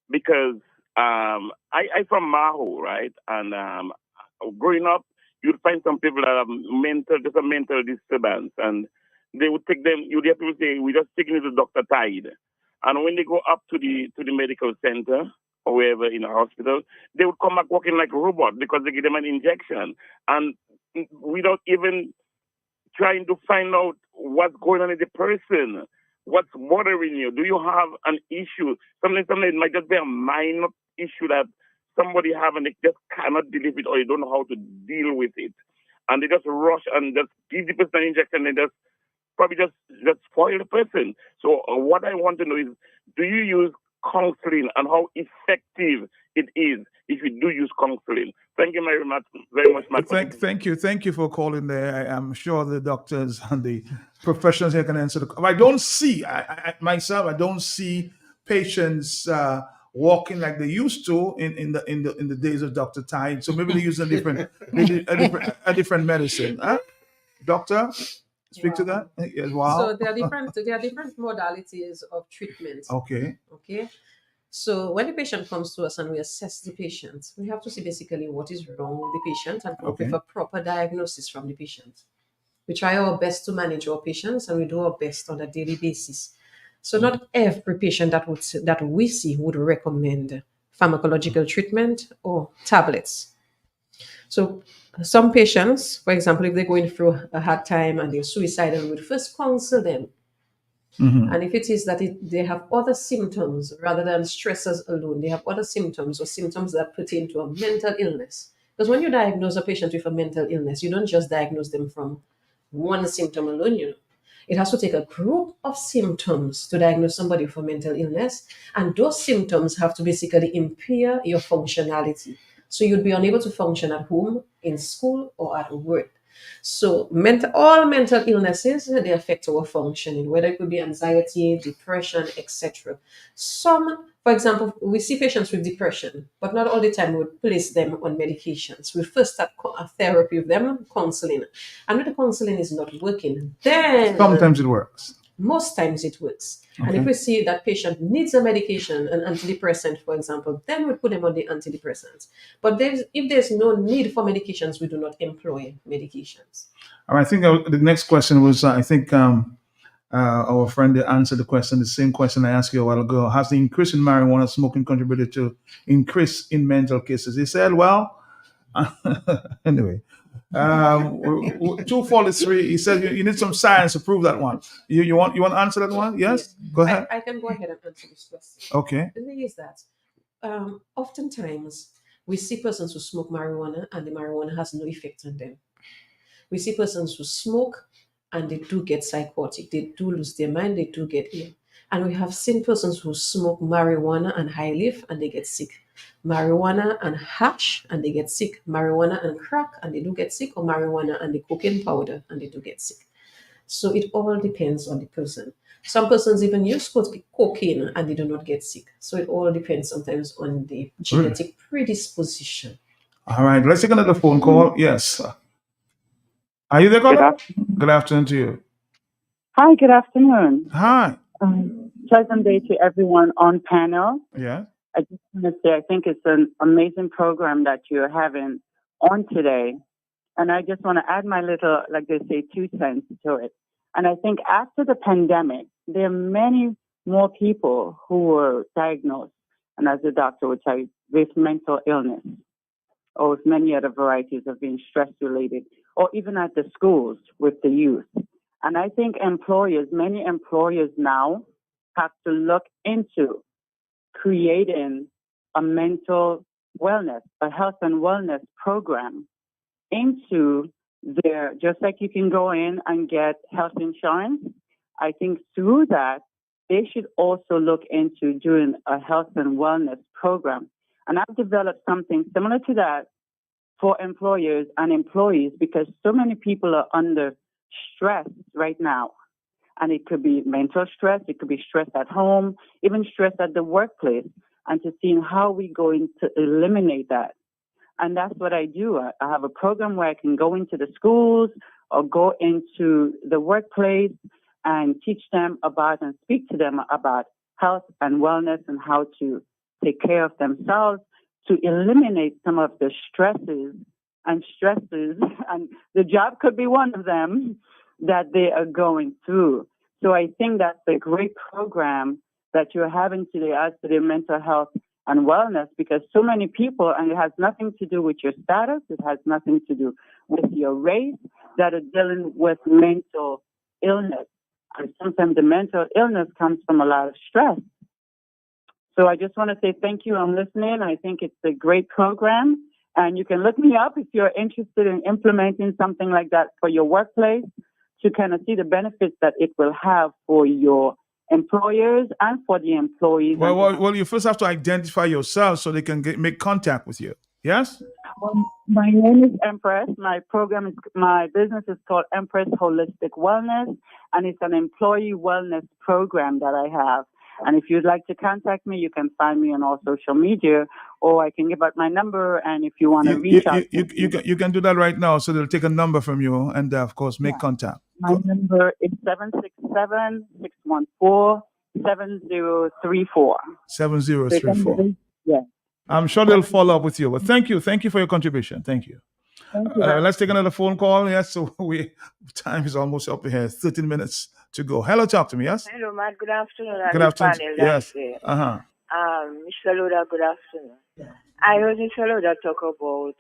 Because I from Maho, right? And growing up, you'd find some people that have a mental disturbance, and they would take them. You'd hear people say, "We just taking it to Dr. Tide," and when they go up to the medical center or wherever in a hospital, they would come back walking like a robot because they give them an injection, and without even trying to find out what's going on in the person, what's bothering you. Do you have an issue? Sometimes it might just be a minor issue that somebody have and they just cannot deal with it, or they don't know how to deal with it. And they just rush and just give the person an injection and just probably just spoil the person. So what I want to know is, do you use counseling, and how effective it is if you do use counseling? Thank you very much, Matt. Thank you for calling there. I'm sure the doctors and the professionals here can answer the. I don't see myself. I don't see patients walking like they used to in the days of Dr. Tide. So maybe they use a different medicine. Huh? Doctor, speak to that. Yes, wow. So there are different modalities of treatment. Okay. So when the patient comes to us and we assess the patient, we have to see basically what is wrong with the patient and come up with a proper diagnosis from the patient. We try our best to manage our patients, and we do our best on a daily basis. So not every patient that we see would recommend pharmacological treatment or tablets. So some patients, for example, if they're going through a hard time and they're suicidal, we would first counsel them. And if it is that they have other symptoms rather than stressors alone, they have other symptoms or symptoms that pertain to a mental illness. Because when you diagnose a patient with a mental illness, you don't just diagnose them from one symptom alone, It has to take a group of symptoms to diagnose somebody with a mental illness. And those symptoms have to basically impair your functionality. So you'd be unable to function at home, in school, or at work. So all mental illnesses, they affect our functioning, whether it could be anxiety, depression, etc. Some, for example, we see patients with depression, but not all the time we would place them on medications. We first start a therapy with them, counseling. And when the counseling is not working, then sometimes it works. Most times it works. And if we see that patient needs a medication, an antidepressant, for example, then we put them on the antidepressants. But if there's no need for medications, we do not employ medications. I think the next question was, I think our friend answered the question, the same question I asked you a while ago. Has the increase in marijuana smoking contributed to increase in mental cases? He said, well, anyway. 243. He said you need some science to prove that one. You want to answer that one? Yes. Go ahead. I can go ahead and answer this question. Okay. The thing is that oftentimes we see persons who smoke marijuana and the marijuana has no effect on them. We see persons who smoke and they do get psychotic. They do lose their mind. They do get ill. And we have seen persons who smoke marijuana and high leaf and they get sick. Marijuana and hash and they get sick. Marijuana and crack and they do get sick. Or marijuana and the cocaine powder and they do get sick. So it all depends on the person. Some persons even use cocaine and they do not get sick. So it all depends sometimes on the genetic predisposition. All right. Let's take another phone call. Yes. Are you there, caller? Good afternoon to you. Hi, good afternoon. Hi. Pleasant day to everyone on panel. Yeah. I just want to say I think it's an amazing program that you're having on today. And I just want to add my little, like they say, 2 cents to it. And I think after the pandemic, there are many more people who were diagnosed, and as a doctor would tell you, with mental illness or with many other varieties of being stress-related, or even at the schools with the youth. And I think many employers now have to look into creating a mental wellness, a health and wellness program into their, just like you can go in and get health insurance, I think through that, they should also look into doing a health and wellness program. And I've developed something similar to that for employers and employees because so many people are under stress right now. And it could be mental stress, it could be stress at home, even stress at the workplace, and to see how we're going to eliminate that. And that's what I do. I have a program where I can go into the schools or go into the workplace and teach them about and speak to them about health and wellness and how to take care of themselves to eliminate some of the stresses, and the job could be one of them that they are going through. So I think that's a great program that you're having today as to the mental health and wellness, because so many people, and it has nothing to do with your status, it has nothing to do with your race, that are dealing with mental illness. And sometimes the mental illness comes from a lot of stress. So I just want to say thank you. I'm listening. I think it's a great program. And you can look me up if you're interested in implementing something like that for your workplace to kind of see the benefits that it will have for your employers and for the employees. Well, you first have to identify yourself so they can make contact with you. Yes? My name is Empress. My business is called Empress Holistic Wellness, and it's an employee wellness program that I have. And if you'd like to contact me, you can find me on all social media, or I can give out my number. And if you want to reach out, you can do that right now. So they'll take a number from you and, of course, make contact. My number is 767-614-7034. 7034. Yes. I'm sure they'll follow up with you. But thank you for your contribution. Thank you. Thank you. Let's take another phone call. Yes, so time is almost up here. 13 minutes to go. Hello, talk to me. Yes. Hello, Matt. Good afternoon. Good afternoon. Yes. Mr. Loda, good afternoon. I heard Mr. Loda talk about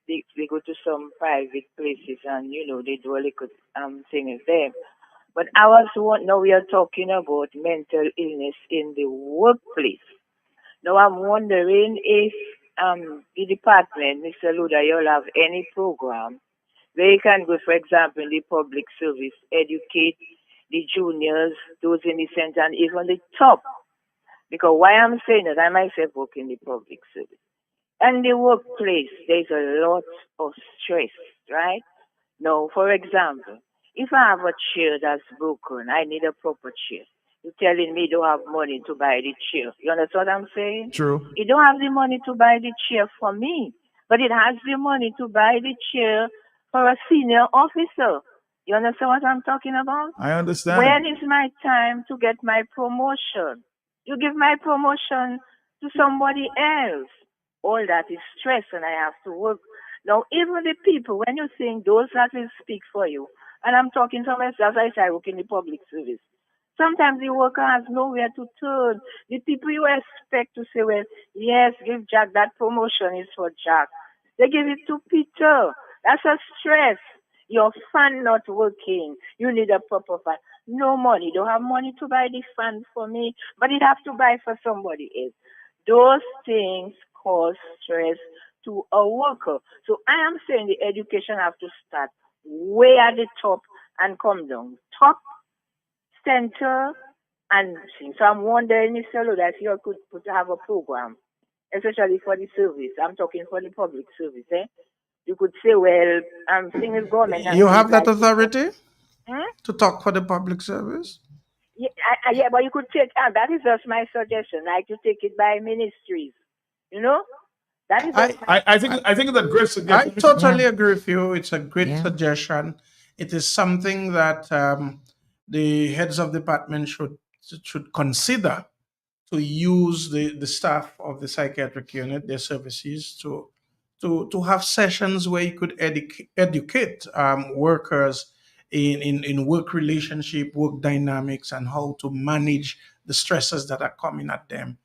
they go to some private places and they do a little things there. But I now we are talking about mental illness in the workplace. Now I'm wondering if the department, Mr. Loda, you'll have any program where you can go, for example, in the public service, educate the juniors, those in the center, and even the top. Because why I'm saying that, I myself work in the public service. And the workplace, there's a lot of stress, right? Now, for example, if I have a chair that's broken, I need a proper chair. You're telling me you don't have money to buy the chair. You understand what I'm saying? True. You don't have the money to buy the chair for me, but it has the money to buy the chair for a senior officer. You understand what I'm talking about? I understand. When is my time to get my promotion? You give my promotion to somebody else. All that is stress and I have to work. Now, even the people, when you're saying those that will speak for you, and I'm talking to myself, as I work in the public service, sometimes the worker has nowhere to turn. The people you expect to say, well, yes, give Jack, that promotion is for Jack. They give it to Peter. That's a stress. Your fan not working. You need a proper fan. No money. Don't have money to buy the fan for me, but it have to buy for somebody else. Those things cause stress to a worker. So I am saying the education have to start way at the top and come down. Top, center, and so I'm wondering, Mr. Loda, if you could have a program, especially for the service. I'm talking for the public service, You could say, well, I'm seeing the government. You have that authority to talk for the public service? Yeah, but you could take, that is just my suggestion, like to take it by ministries, That is I think it's a great suggestion. I totally agree with you. It's a great suggestion. It is something that the heads of department should should consider to use the staff of the psychiatric unit, their services, to have sessions where you could educate workers in work relationship, work dynamics, and how to manage the stresses that are coming at them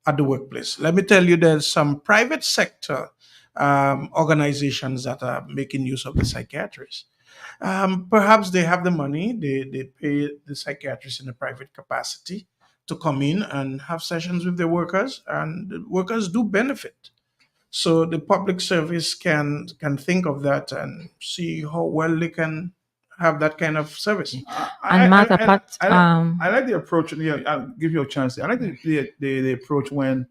at the workplace. Let me tell you, there's some private sector organizations that are making use of the psychiatrists. Perhaps they have the money, they pay the psychiatrists in a private capacity to come in and have sessions with the workers, and the workers do benefit. So the public service can think of that and see how well they can have that kind of service. And Matt, apart, I like the approach. Yeah, I'll give you a chance. I like the approach when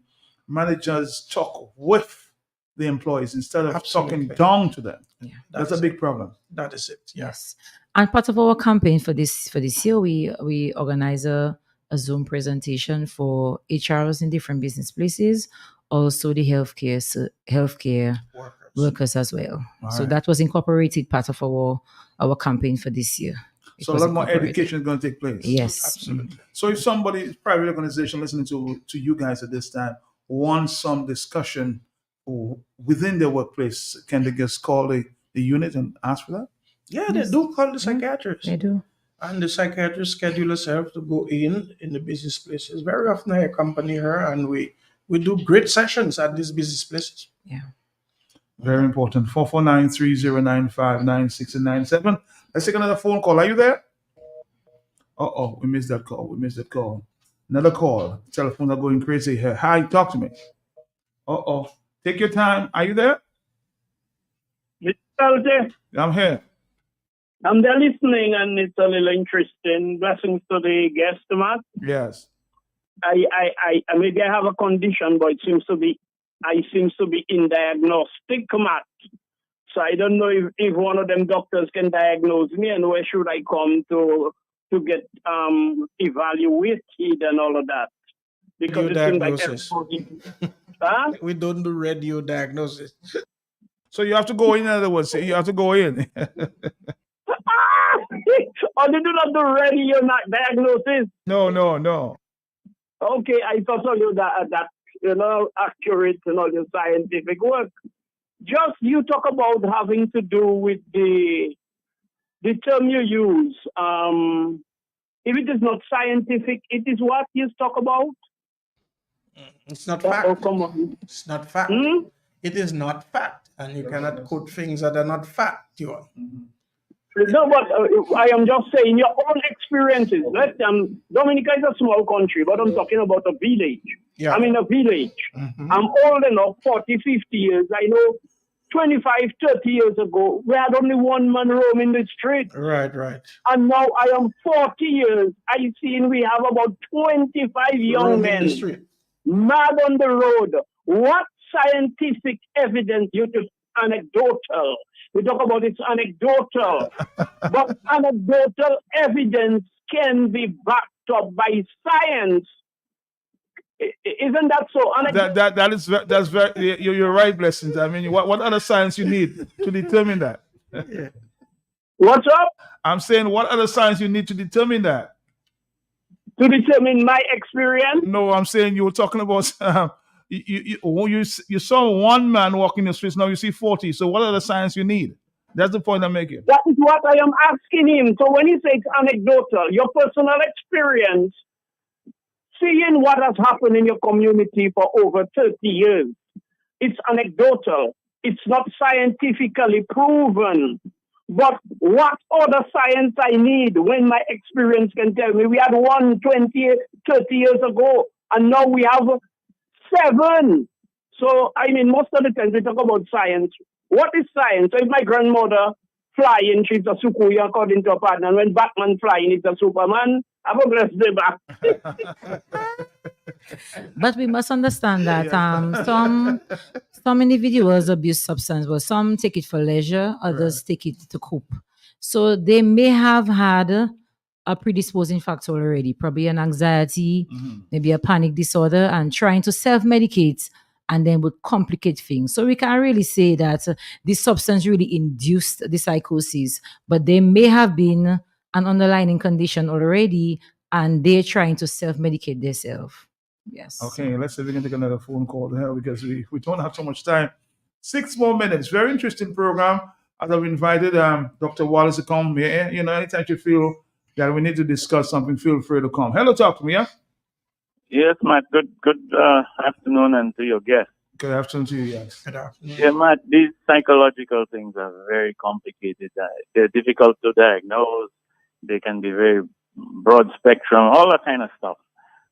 managers talk with the employees instead of talking down to them. Yeah, that's a big problem. That is it. Yeah. Yes. And part of our campaign for this year, we organize a Zoom presentation for HRs in different business places, also the healthcare workers as well. So that was incorporated part of our campaign for this year. So a lot more education is going to take place. Yes, absolutely. So if somebody, private organization listening to you guys at this time, wants some discussion within their workplace, can they just call the unit and ask for that? Yeah, they do call the psychiatrist. They do. And the psychiatrist schedule herself to go in the business places. Very often I accompany her, and we do great sessions at these business places. Yeah. Very important. 449-3095-9697. Let's take another phone call. Are you there? Uh-oh, we missed that call. Another call. Telephones are going crazy here. Hi, talk to me. Uh-oh. Take your time. Are you there? Mr. I'm here. I'm there listening, and it's a little interesting. Blessings to the guest, Matt. Yes. I maybe I have a condition, but I seems to be in diagnostic, Matt. So I don't know if one of them doctors can diagnose me, and where should I come to get evaluated and all of that. Because it seems like huh? We don't do radio diagnosis. So you have to go in other words. You have to go in. Oh, they do not do radio diagnosis? No. Okay, I thought so you that accurate your scientific work. Just you talk about having to do with the term you use. If it is not scientific, it is what you talk about? It's not fact. It's not fact. It is not fact. And you cannot quote things that are not factual. No, but I am just saying your own experiences. Dominica is a small country, but I'm talking about a village. Yeah. I'm in a village. Mm-hmm. I'm old enough, 40, 50 years. I know 25, 30 years ago, we had only one man roaming the street. Right. And now I am 40 years. I seen we have about 25 young men mad on the road. What scientific evidence you just anecdotal? We talk about it's anecdotal, but anecdotal evidence can be backed up by science. Isn't that so? That's very. You're right, Blessings. I mean, what other science you need to determine that? What's up? I'm saying, what other science you need to determine that? To determine my experience? No, I'm saying you were talking about. You saw one man walking the streets. Now you see 40. So what other science you need? That's the point I'm making. That is what I am asking him. So when he says anecdotal, your personal experience, seeing what has happened in your community for over 30 years, it's anecdotal. It's not scientifically proven. But what other science I need when my experience can tell me? We had 20, 30 years ago, and now we have 7. So, I mean, most of the time we talk about science. What is science? So if my grandmother flying, she's a Sukui according to her partner. And when Batman flying, it's a Superman. Have a blessed day back. But we must understand that some individuals abuse substance, but some take it for leisure, others take it to cope. So they may have had a predisposing factor already, probably an anxiety, maybe a panic disorder, and trying to self-medicate and then would complicate things. So we can't really say that this substance really induced the psychosis, but there may have been an underlying condition already, and they're trying to self-medicate themselves. Yes. Okay, let's see if we can take another phone call here because we don't have so much time. 6 more minutes. Very interesting program. As I've invited Dr. Wallace to come here. You know, anytime you feel that we need to discuss something, feel free to come. Hello, talk to me, yeah? Yes, Matt. Good afternoon, and to your guest. Good afternoon to you, yes. Good afternoon. Yeah, Matt, these psychological things are very complicated. They're difficult to diagnose. They can be very broad spectrum, all that kind of stuff.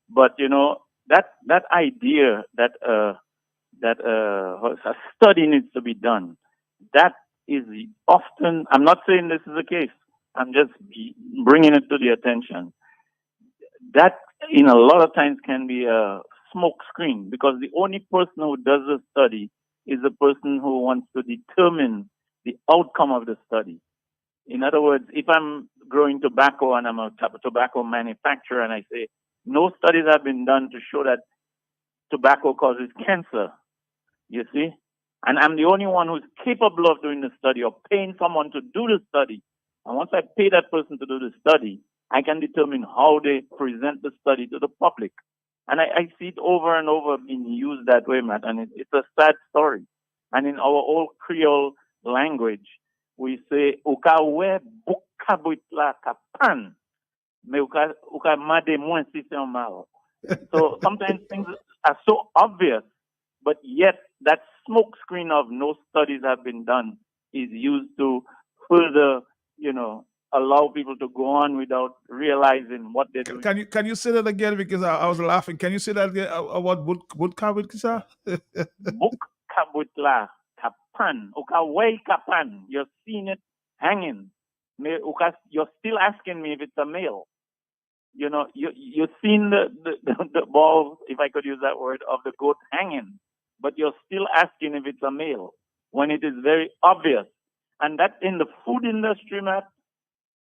But you know, that idea that a study needs to be done, that is often, I'm not saying this is the case, I'm just bringing it to the attention. That in a lot of times can be a smoke screen, because the only person who does the study is the person who wants to determine the outcome of the study. In other words, if I'm growing tobacco and I'm a tobacco manufacturer and I say, no studies have been done to show that tobacco causes cancer, you see? And I'm the only one who's capable of doing the study or paying someone to do the study. And once I pay that person to do the study, I can determine how they present the study to the public. And I see it over and over being used that way, Matt, and it's a sad story. And in our old Creole language, we say, "Ukawe bukabutla kapan, me uka made moins si c'est un mal." So sometimes things are so obvious, but yet that smoke screen of no studies have been done is used to further, you know, allow people to go on without realizing what they're doing. Can you say that again, because I was laughing? Can you say that again? What would kabut kisa? Book kabutla kapan, ukaway kapan. You're seeing it hanging. You're still asking me if it's a male. You know, you're seeing the ball, if I could use that word, of the goat hanging, but you're still asking if it's a male when it is very obvious. And that in the food industry, Matt,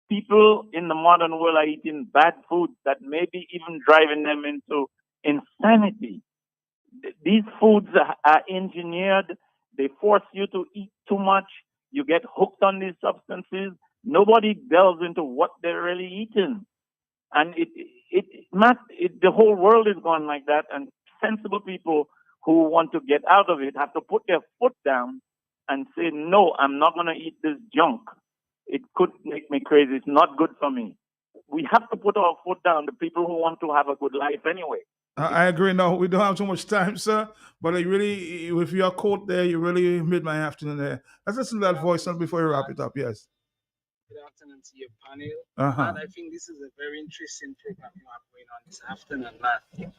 people in the modern world are eating bad food that may be even driving them into insanity. These foods are engineered. They force you to eat too much. You get hooked on these substances. Nobody delves into what they're really eating. And the whole world is going like that. And sensible people who want to get out of it have to put their foot down and say, no, I'm not going to eat this junk. It could make me crazy. It's not good for me. We have to put our foot down, the people who want to have a good life anyway. I agree. No, we don't have too much time, sir. But I really, with your quote there, you really made my afternoon there. Let's listen to that voice before you wrap it up. Yes. Good afternoon to your panel. Uh-huh. And I think this is a very interesting program you have going on this afternoon, Matt.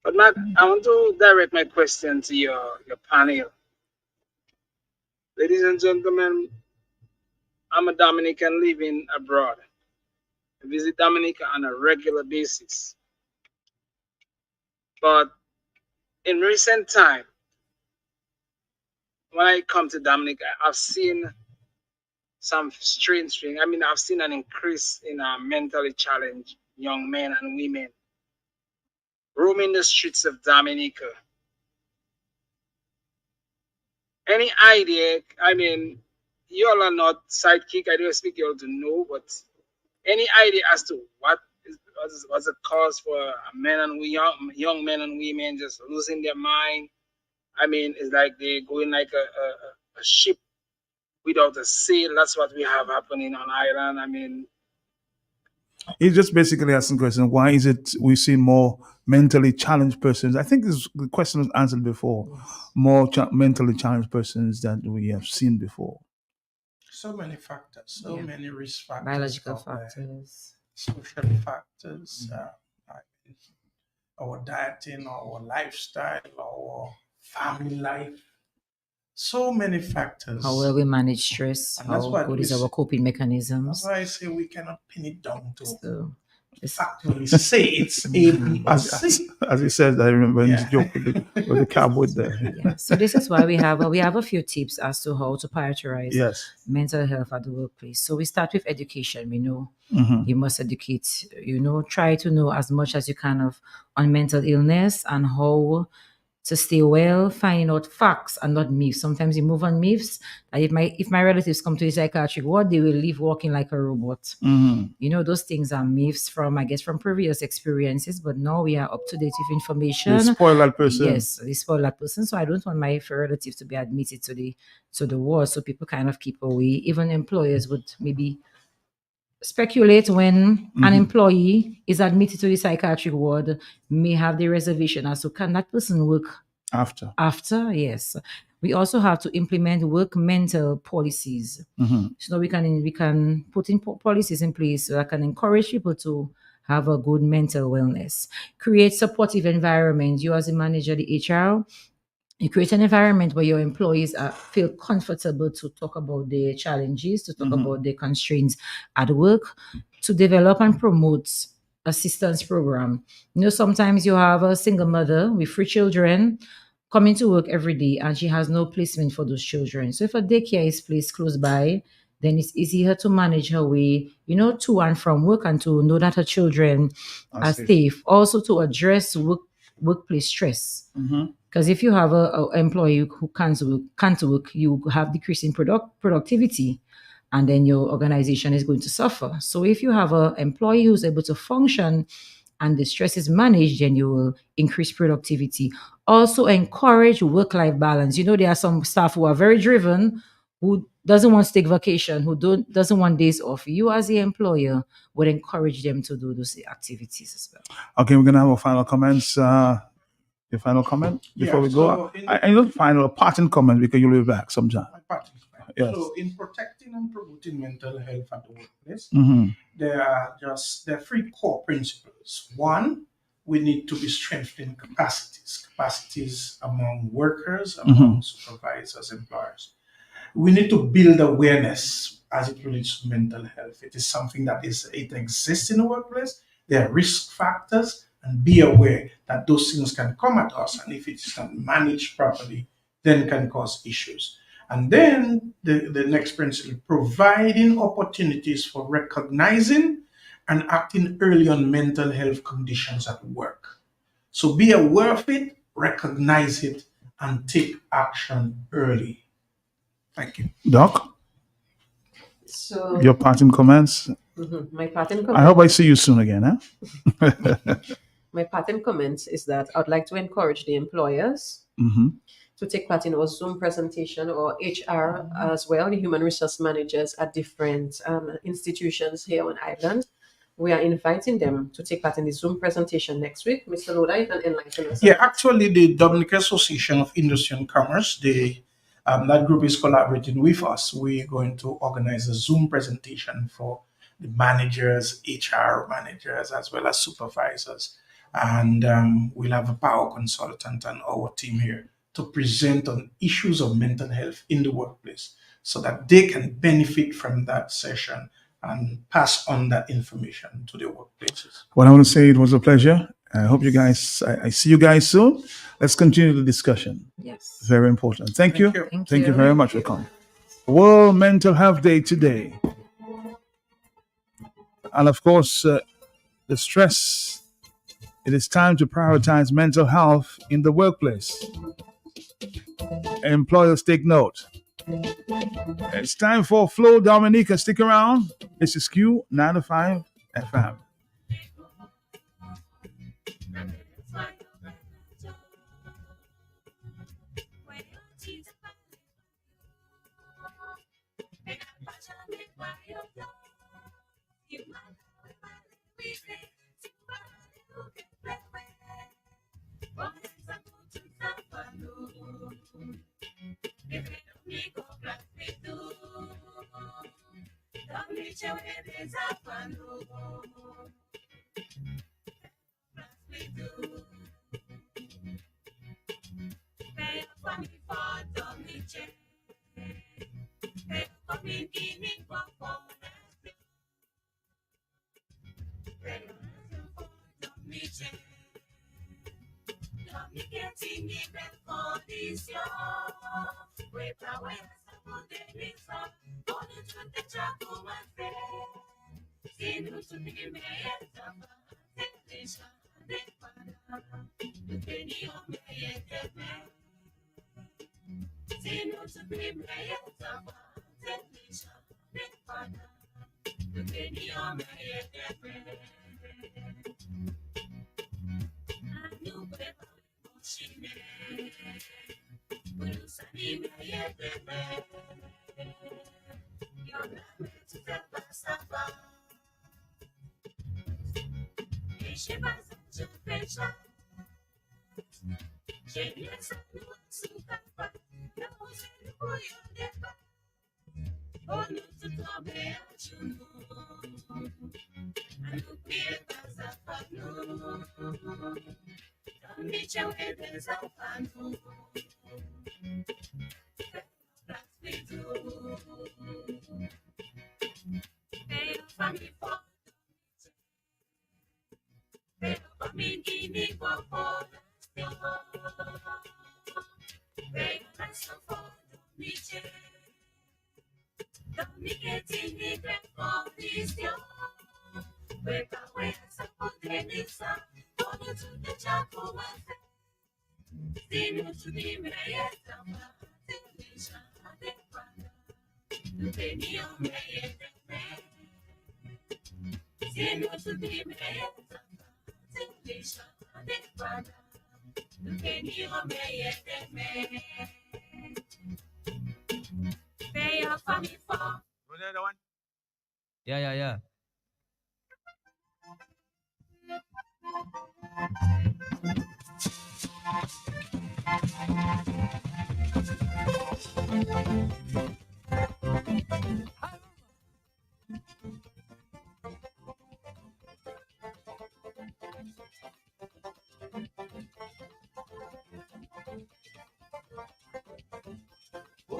But Matt, I want to direct my question to your panel. Ladies and gentlemen, I'm a Dominican living abroad. I visit Dominica on a regular basis. But in recent time, when I come to Dominica, I've seen some strange thing. I mean, I've seen an increase in mentally challenged young men and women roaming the streets of Dominica. Any idea? I mean, you all are not sidekick. I don't expect you all to know, but any idea as to what's the cause for men and young men and women just losing their mind? I mean, it's like they going like a ship without a sail. That's what we have happening on island. I mean, he's just basically asking the question: why is it we see more mentally challenged persons? I think the question was answered before. More mentally challenged persons that we have seen before. So many factors, many risk factors, biological factors, social factors, our dieting, our lifestyle, our family life. So many factors. How well we manage stress, And that's how what good we is our coping mechanisms. That's why I say we cannot pin it down to it's factually say it's A, B, or C. As he says, I remember his joke with the cowboy there. Yeah. So this is why we have a few tips as to how to prioritize mental health at the workplace. So we start with education. We know you must educate, try to know as much as you can on mental illness and how to stay well, finding out facts and not myths. Sometimes you move on myths. And if my relatives come to the psychiatric ward, they will leave walking like a robot. You know, those things are myths from previous experiences, but now we are up to date with information. They spoil that person. Yes, they spoil that person. So I don't want my relatives to be admitted to the ward. So people kind of keep away. Even employers would maybe speculate when an employee is admitted to the psychiatric ward, may have the reservation as to can that person work after. Yes. We also have to implement work mental policies. So we can put in policies in place that can encourage people to have a good mental wellness. Create supportive environment. You as a manager, the HR, you create an environment where your employees feel comfortable to talk about their challenges, to talk about their constraints at work, to develop and promote assistance program. You know, sometimes you have a single mother with 3 children coming to work every day and she has no placement for those children. So if a daycare is placed close by, then it's easier to manage her way, to and from work, and to know that her children are safe. Also to address workplace stress. Because if you have an employee who can't work, you have decreasing productivity, and then your organization is going to suffer. So if you have an employee who's able to function and the stress is managed, then you will increase productivity. Also encourage work-life balance. There are some staff who are very driven, who doesn't want to take vacation, who doesn't want days off. You as the employer would encourage them to do those activities as well. Okay, we're going to have our final comments. Your final comment before we go? I need final parting comment because you'll be back sometime. Yes. So in protecting and promoting mental health at the workplace, there are 3 core principles. One, we need to be strengthening capacities among workers, among supervisors, employers. We need to build awareness as it relates to mental health. It is something that it exists in the workplace. There are risk factors, and be aware that those things can come at us, and if it's not managed properly, then can cause issues. And then the next principle, providing opportunities for recognizing and acting early on mental health conditions at work. So be aware of it, recognize it, and take action early. Thank you. Doc? So your parting comments? My parting comments. I hope I see you soon again, huh? My parting comments is that I'd like to encourage the employers to take part in our Zoom presentation, or HR as well, the human resource managers at different institutions here on Ireland. We are inviting them to take part in the Zoom presentation next week. Mr. Loda, you can enlighten us. Yeah, actually, the Dominica Association of Industry and Commerce, that group is collaborating with us. We're going to organize a Zoom presentation for the managers, HR managers, as well as supervisors. And we'll have a power consultant and our team here to present on issues of mental health in the workplace so that they can benefit from that session and pass on that information to their workplaces. Well, I want to say it was a pleasure. I hope you guys, I see you guys soon. Let's continue the discussion. Yes. Very important. Thank you. Thank you very much for coming. World Mental Health Day today. And of course, the stress, it is time to prioritize mental health in the workplace. Employers, take note. It's time for Flow Dominica. Stick around. This is Q 95 FM. Yeah.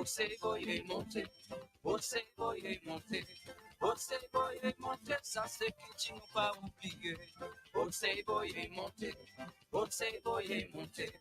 Você voye monte, você voye monte, você voye monte, ça c'est que tu n'as pas oublié. Você voye monte, você voye monte,